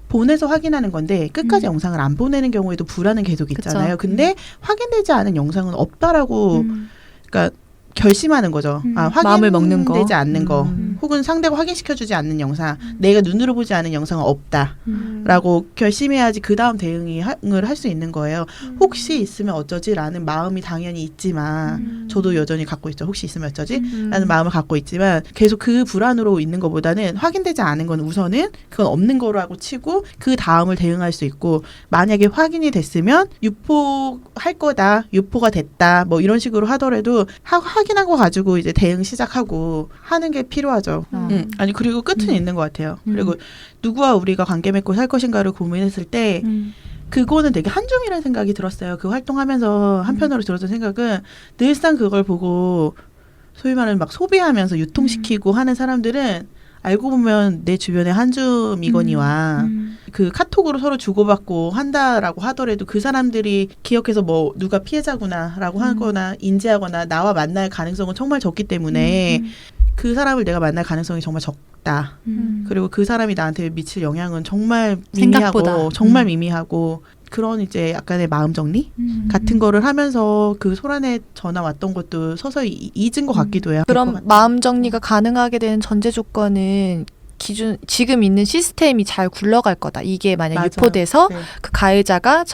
보내서 확인하는 건데 끝까지 영상을 안 보내는 경우에도 불안은 계속 있잖아요. 그쵸. 근데 확인되지 않은 영상은 없다라고 그러니까 결심하는 거죠. 마음을 먹는 거. 확인되지 않는 거. 혹은 상대가 확인시켜주지 않는 영상, 내가 눈으로 보지 않은 영상은 없다라고 결심해야지 그 다음 대응을 할 수 있는 거예요. 혹시 있으면 어쩌지라는 마음이 당연히 있지만 저도 여전히 갖고 있죠. 혹시 있으면 어쩌지? 라는 마음을 갖고 있지만 계속 그 불안으로 있는 것보다는 확인되지 않은 건 우선은 그건 없는 거라고 치고 그 다음을 대응할 수 있고 만약에 확인이 됐으면 유포할 거다, 유포가 됐다 뭐 이런 식으로 하더라도 확인한 거 가지고 이제 대응 시작하고 하는 게 필요하죠. 아니 그리고 끝은 있는 것 같아요. 그리고 누구와 우리가 관계 맺고 살 것인가를 고민했을 때 그거는 되게 한줌이라는 생각이 들었어요. 그 활동하면서 한편으로 들었던 생각은 늘상 그걸 보고 소위 말하는 막 소비하면서 유통시키고 하는 사람들은 알고 보면 내 주변에 한줌이거니와 그 카톡으로 서로 주고받고 한다라고 하더라도 그 사람들이 기억해서 뭐 누가 피해자구나라고 하거나 인지하거나 나와 만날 가능성은 정말 적기 때문에 그 사람을 내가 만날 가능성이 정말 적다. 그리고 그 사람이 나한테 미칠 영향은 정말 미미하고 생각보다. 정말 미미하고 그런 이제 약간의 마음 정리 같은 거를 하면서 그 소란에 전화 왔던 것도 서서히 잊은 것 같기도 해요. 그럼 마음 정리가 가능하게 되는 전제 조건은 지금 있는 시스템이 잘 굴러갈 거다. 이게 만약 맞아요. 유포돼서 네. 그 가해자가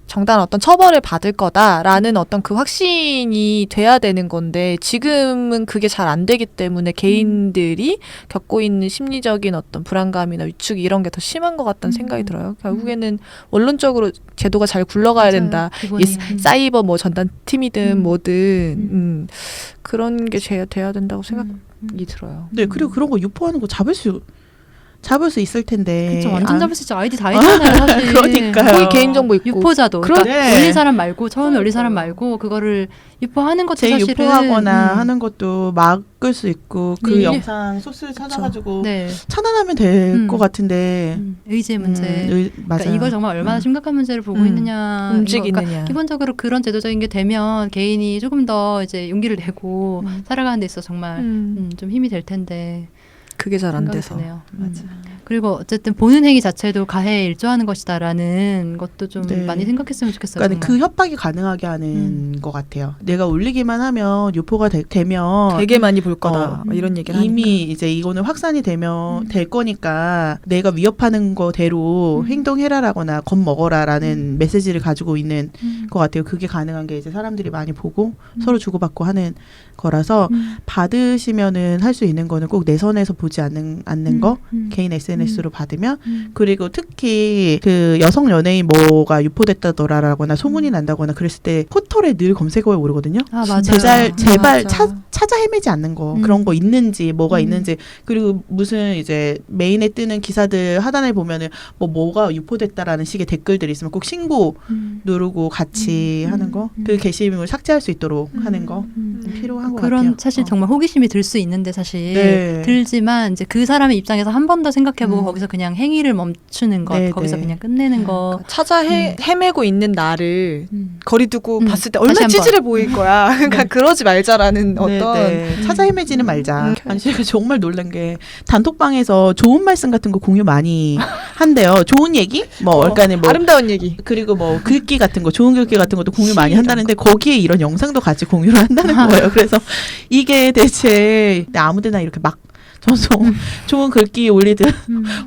정당한 어떤 처벌을 받을 거다라는 어떤 그 확신이 돼야 되는 건데 지금은 그게 잘 안 되기 때문에 개인들이 겪고 있는 심리적인 어떤 불안감이나 위축 이런 게 더 심한 것 같다는 생각이 들어요. 결국에는 원론적으로 제도가 잘 굴러가야 된다. 기본이. 사이버 뭐 전담팀이든 뭐든 그런 게 돼야 된다고 생각이 들어요. 네, 그리고 그런 거 유포하는 거 잡을 수 있을 텐데. 그쵸, 완전 잡을 수 있죠. 아이디 다 있잖아요, 사실. 그러니까요. 거기 개인정보 있고. 유포자도. 그러네. 그러니까 올린 사람 말고, 처음에 올린 사람 말고, 그거를 유포하는 것도 사실은. 재유포하거나 하는 것도 막을 수 있고, 그 네. 영상 소스를 찾아가지고 네. 차단하면 될 것 같은데. 의제 문제. 맞아요. 그러니까 이걸 정말 얼마나 심각한 문제를 보고 있느냐. 움직이느냐. 그러니까 기본적으로 그런 제도적인 게 되면 개인이 조금 더 이제 용기를 내고 살아가는 데 있어 정말 좀 힘이 될 텐데. 그게 잘 안 생각이 돼서. 드네요. 그리고 어쨌든 보는 행위 자체도 가해에 일조하는 것이다라는 것도 좀 네. 많이 생각했으면 좋겠어요. 그러니까 정말. 그 협박이 가능하게 하는 것 같아요. 내가 올리기만 하면 유포가 되면 되게 많이 볼 거다. 이런 얘기를 이미 하니까. 이제 이거는 확산이 되면 될 거니까 내가 위협하는 거대로 행동해라라거나 겁먹어라라는 메시지를 가지고 있는 것 같아요. 그게 가능한 게 이제 사람들이 많이 보고 서로 주고받고 하는 거라서 받으시면은 할 수 있는 거는 꼭 내 선에서 보지 않는 거 개인 SNS로 받으면 그리고 특히 그 여성 연예인 뭐가 유포됐다더라라거나 소문이 난다거나 그랬을 때 포털에 늘 검색어에 오르거든요. 아, 맞아요. 제발 맞아. 찾아 헤매지 않는 거 그런 거 있는지 뭐가 있는지 그리고 무슨 이제 메인에 뜨는 기사들 하단에 보면은 뭐가 유포됐다라는 식의 댓글들이 있으면 꼭 신고 누르고 같이 하는 거 그 게시물을 삭제할 수 있도록 하는 거 필요한 것 그런 같아요. 사실 정말 호기심이 들 수 있는데 사실 네. 들지만 하지만 이제 그 사람의 입장에서 한 번 더 생각해보고 거기서 그냥 행위를 멈추는 것, 네, 거기서 네. 그냥 끝내는 거. 찾아 헤매고 있는 나를 거리 두고 음. 봤을 때 다시 얼마나 한 번. 찌질해 보일 거야. 그러니까 그러지 말자라는 어떤 네. 찾아 헤매지는 말자. 아니 제가 정말 놀란 게 단톡방에서 좋은 말씀 같은 거 공유 많이 한대요. 좋은 얘기? 뭐 그러니까 뭐 아름다운 얘기. 그리고 뭐 글귀 같은 거, 좋은 글귀 같은 것도 공유 많이 한다는데 거기에 이런 영상도 같이 공유를 한다는 거예요. 그래서 이게 대체 아무데나 이렇게 막 저도 좋은 글귀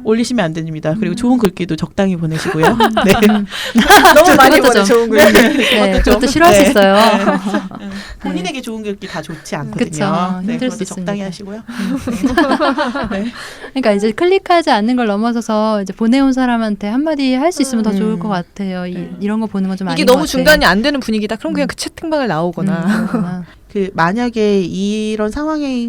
올리시면 안 됩니다. 그리고 좋은 글귀도 적당히 보내시고요. 네. 너무 많이 그것도 보내 좀. 좋은 글. 네, 그것도 그것도 좀, 싫어할 수 네. 있어요. 본인에게 좋은 글귀 다 좋지 않거든요. 그쵸. 네, 힘들 그것도 수 적당히 있습니다. 하시고요. 네. 그러니까 이제 클릭하지 않는 걸 넘어서서 이제 보내온 사람한테 한마디 할 수 있으면 더 좋을 것 같아요. 이런 거 보는 건 좀 아닌 이게 것 너무 같아. 중간이 안 되는 분위기다. 그럼 그냥 그 채팅방을 나오거나. 그렇구나. 그 만약에 이런 상황이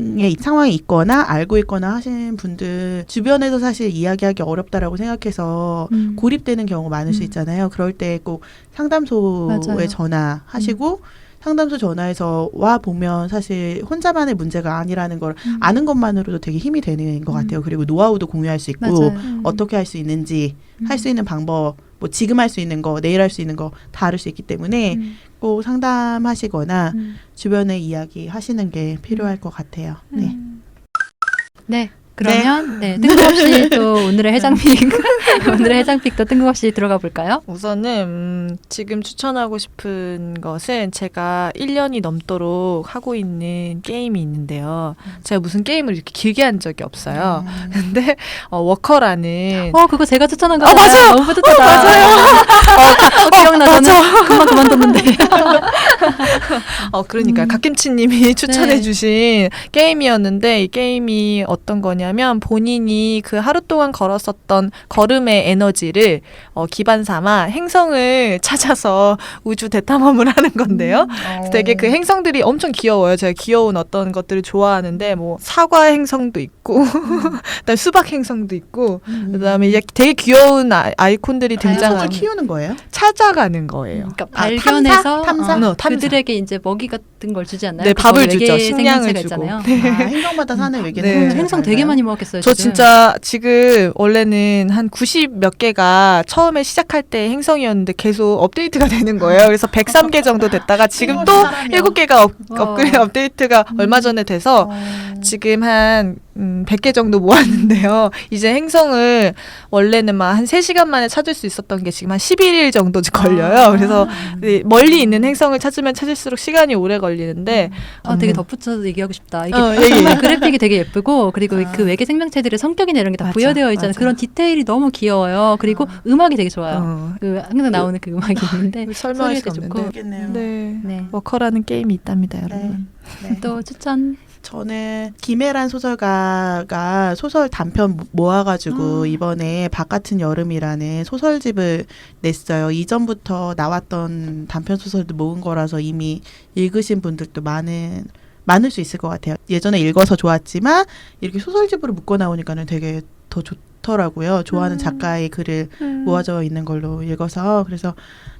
있거나 알고 있거나 하시는 분들 주변에서 사실 이야기하기 어렵다라고 생각해서 고립되는 경우가 많을 수 있잖아요. 그럴 때 꼭 상담소에 맞아요. 전화하시고 상담소 전화해서 와 보면 사실 혼자만의 문제가 아니라는 걸 아는 것만으로도 되게 힘이 되는 것 같아요. 그리고 노하우도 공유할 수 있고 맞아요. 어떻게 할 수 있는지 할 수 있는 방법 뭐 지금 할 수 있는 거 내일 할 수 있는 거 다 알 수 있기 때문에 꼭 상담하시거나 주변에 이야기 하시는 게 필요할 것 같아요. 네. 네. 그러면 뜬금없이 또 오늘의 해장픽도 뜬금없이 들어가 볼까요? 우선은 지금 추천하고 싶은 것은 제가 1년이 넘도록 하고 있는 게임이 있는데요. 제가 무슨 게임을 이렇게 길게 한 적이 없어요. 근데 워커라는 그거 제가 추천한 거예요. 맞아요. 너무 뿌듯하다. 맞아요. 기억나. 저는 금방 그만뒀는데. 그러니까 갓김치님이 추천해주신 게임이었는데 이 게임이 어떤 거냐면 본인이 그 하루 동안 걸었었던 걸음의 에너지를 기반 삼아 행성을 찾아서 우주 대탐험을 하는 건데요. 되게 그 행성들이 엄청 귀여워요. 제가 귀여운 어떤 것들을 좋아하는데 뭐 사과 행성도 있고 그다음에 수박 행성도 있고 그다음에 이제 되게 귀여운 아이콘들이 등장하는 행성을 키우는 거예요? 찾아가는 거예요. 그러니까 발견해서 탐사? 탐사. 그들에게 이제 먹이 같은 걸 주지 않나요? 네, 그 밥을 거기 주죠. 외계 식량을 생명체가 주고. 있잖아요. 행성마다 사는 외계는 네. 생명체가 행성 되게 달라요? 많이 먹었어요. 저 지금. 진짜 지금 원래는 한 90 몇 개가 처음에 시작할 때 행성이었는데 계속 업데이트가 되는 거예요. 그래서 103개 정도 됐다가 지금 또 7개가 업데이트가 얼마 전에 돼서 지금 한 100개 정도 모았는데요. 이제 행성을 원래는 막 한 3시간 만에 찾을 수 있었던 게 지금 한 11일 정도 걸려요. 그래서 멀리 있는 행성을 찾으면 찾을수록 시간이 오래 걸리는데 되게 덧붙여서 얘기하고 싶다. 이게 얘기해. 정말 그래픽이 되게 예쁘고 그리고 그 외계 생명체들의 성격이나 이런 게 다 맞아, 부여되어 있잖아요. 맞아. 그런 디테일이 너무 귀여워요. 그리고 음악이 되게 좋아요. 그 항상 나오는 그 음악이 있는데 설명할 수 소리도 좋고. 없는데 모르겠네요. 네. 네. 워커라는 게임이 있답니다, 여러분. 네. 또 추천. 저는 김혜란 소설가가 소설 단편 모아가지고 이번에 바깥은 여름이라는 소설집을 냈어요. 이전부터 나왔던 단편 소설도 모은 거라서 이미 읽으신 분들도 많을 수 있을 것 같아요. 예전에 읽어서 좋았지만 이렇게 소설집으로 묶어 나오니까는 되게 더 좋더라고요. 좋아하는 작가의 글을 모아져 있는 걸로 읽어서 그래서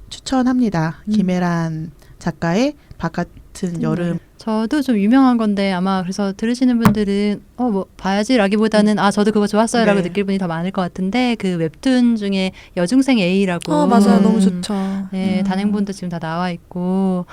추천합니다. 김혜란 작가의 바깥은 여름. 저도 좀 유명한 건데 아마 그래서 들으시는 분들은 뭐 봐야지라기보다는 저도 그거 좋았어요라고 네. 느낄 분이 더 많을 것 같은데 그 웹툰 중에 여중생 A라고 맞아요. 너무 좋죠. 네, 단행본도 지금 다 나와 있고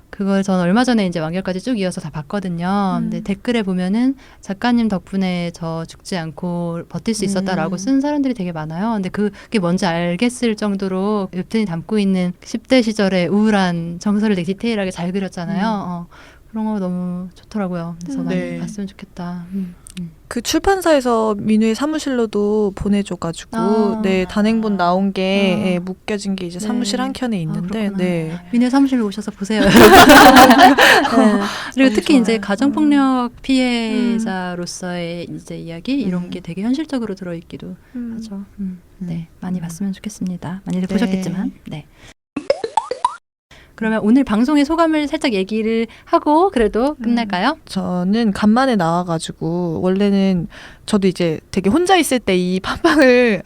그걸 저는 얼마 전에 이제 완결까지 쭉 이어서 다 봤거든요. 근데 댓글에 보면은 작가님 덕분에 저 죽지 않고 버틸 수 있었다라고 쓴 사람들이 되게 많아요. 근데 그게 뭔지 알겠을 정도로 웹툰이 담고 있는 10대 시절의 우울한 정서를 되게 디테일하게 잘 그렸잖아요. 그런 거 너무 좋더라고요. 그래서 네. 많이 봤으면 좋겠다. 그 출판사에서 민우의 사무실로도 보내줘가지고 단행본 나온 게 묶여진 게 이제 사무실 한 켠에 있는데 그렇구나. 민혜 사무실로 오셔서 보세요. 네. 그리고 특히 좋아요. 이제 가정폭력 피해자로서의 이제 이야기 이런 게 되게 현실적으로 들어있기도 하죠. 네, 많이 봤으면 좋겠습니다. 많이들 보셨겠지만. 네. 그러면 오늘 방송의 소감을 살짝 얘기를 하고 그래도 끝낼까요? 저는 간만에 나와가지고 원래는 저도 이제 되게 혼자 있을 때 이 팟빵이래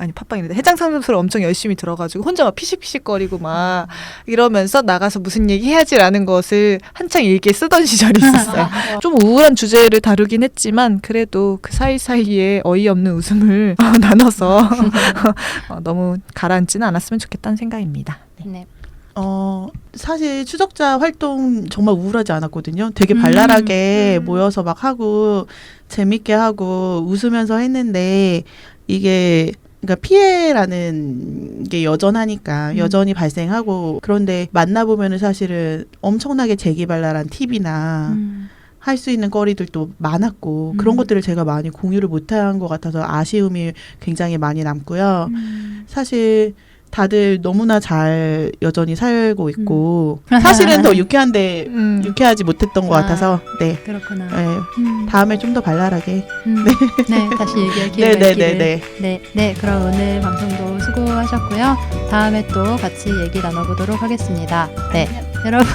해장 상담소를 엄청 열심히 들어가지고 혼자 막 피식피식거리고 막 이러면서 나가서 무슨 얘기 해야지라는 것을 한창 일기에 쓰던 시절이 있었어요. 좀 우울한 주제를 다루긴 했지만 그래도 그 사이사이에 어이없는 웃음을 나눠서 너무 가라앉지는 않았으면 좋겠다는 생각입니다. 네. 사실 추적자 활동 정말 우울하지 않았거든요. 되게 발랄하게 모여서 막 하고 재밌게 하고 웃으면서 했는데 이게 그러니까 피해라는 게 여전하니까 여전히 발생하고 그런데 만나보면은 사실은 엄청나게 재기발랄한 팁이나 할 수 있는 거리들도 많았고 그런 것들을 제가 많이 공유를 못한 것 같아서 아쉬움이 굉장히 많이 남고요. 사실 다들 너무나 잘 여전히 살고 있고 사실은 더 유쾌한데 유쾌하지 못했던 것 같아서 네. 그렇구나. 네. 다음에 좀 더 발랄하게 네, 다시 얘기할 기회가 네네네네. 있기를. 네, 그럼 오늘 방송도 수고하셨고요. 다음에 또 같이 얘기 나눠보도록 하겠습니다. 네, 여러분.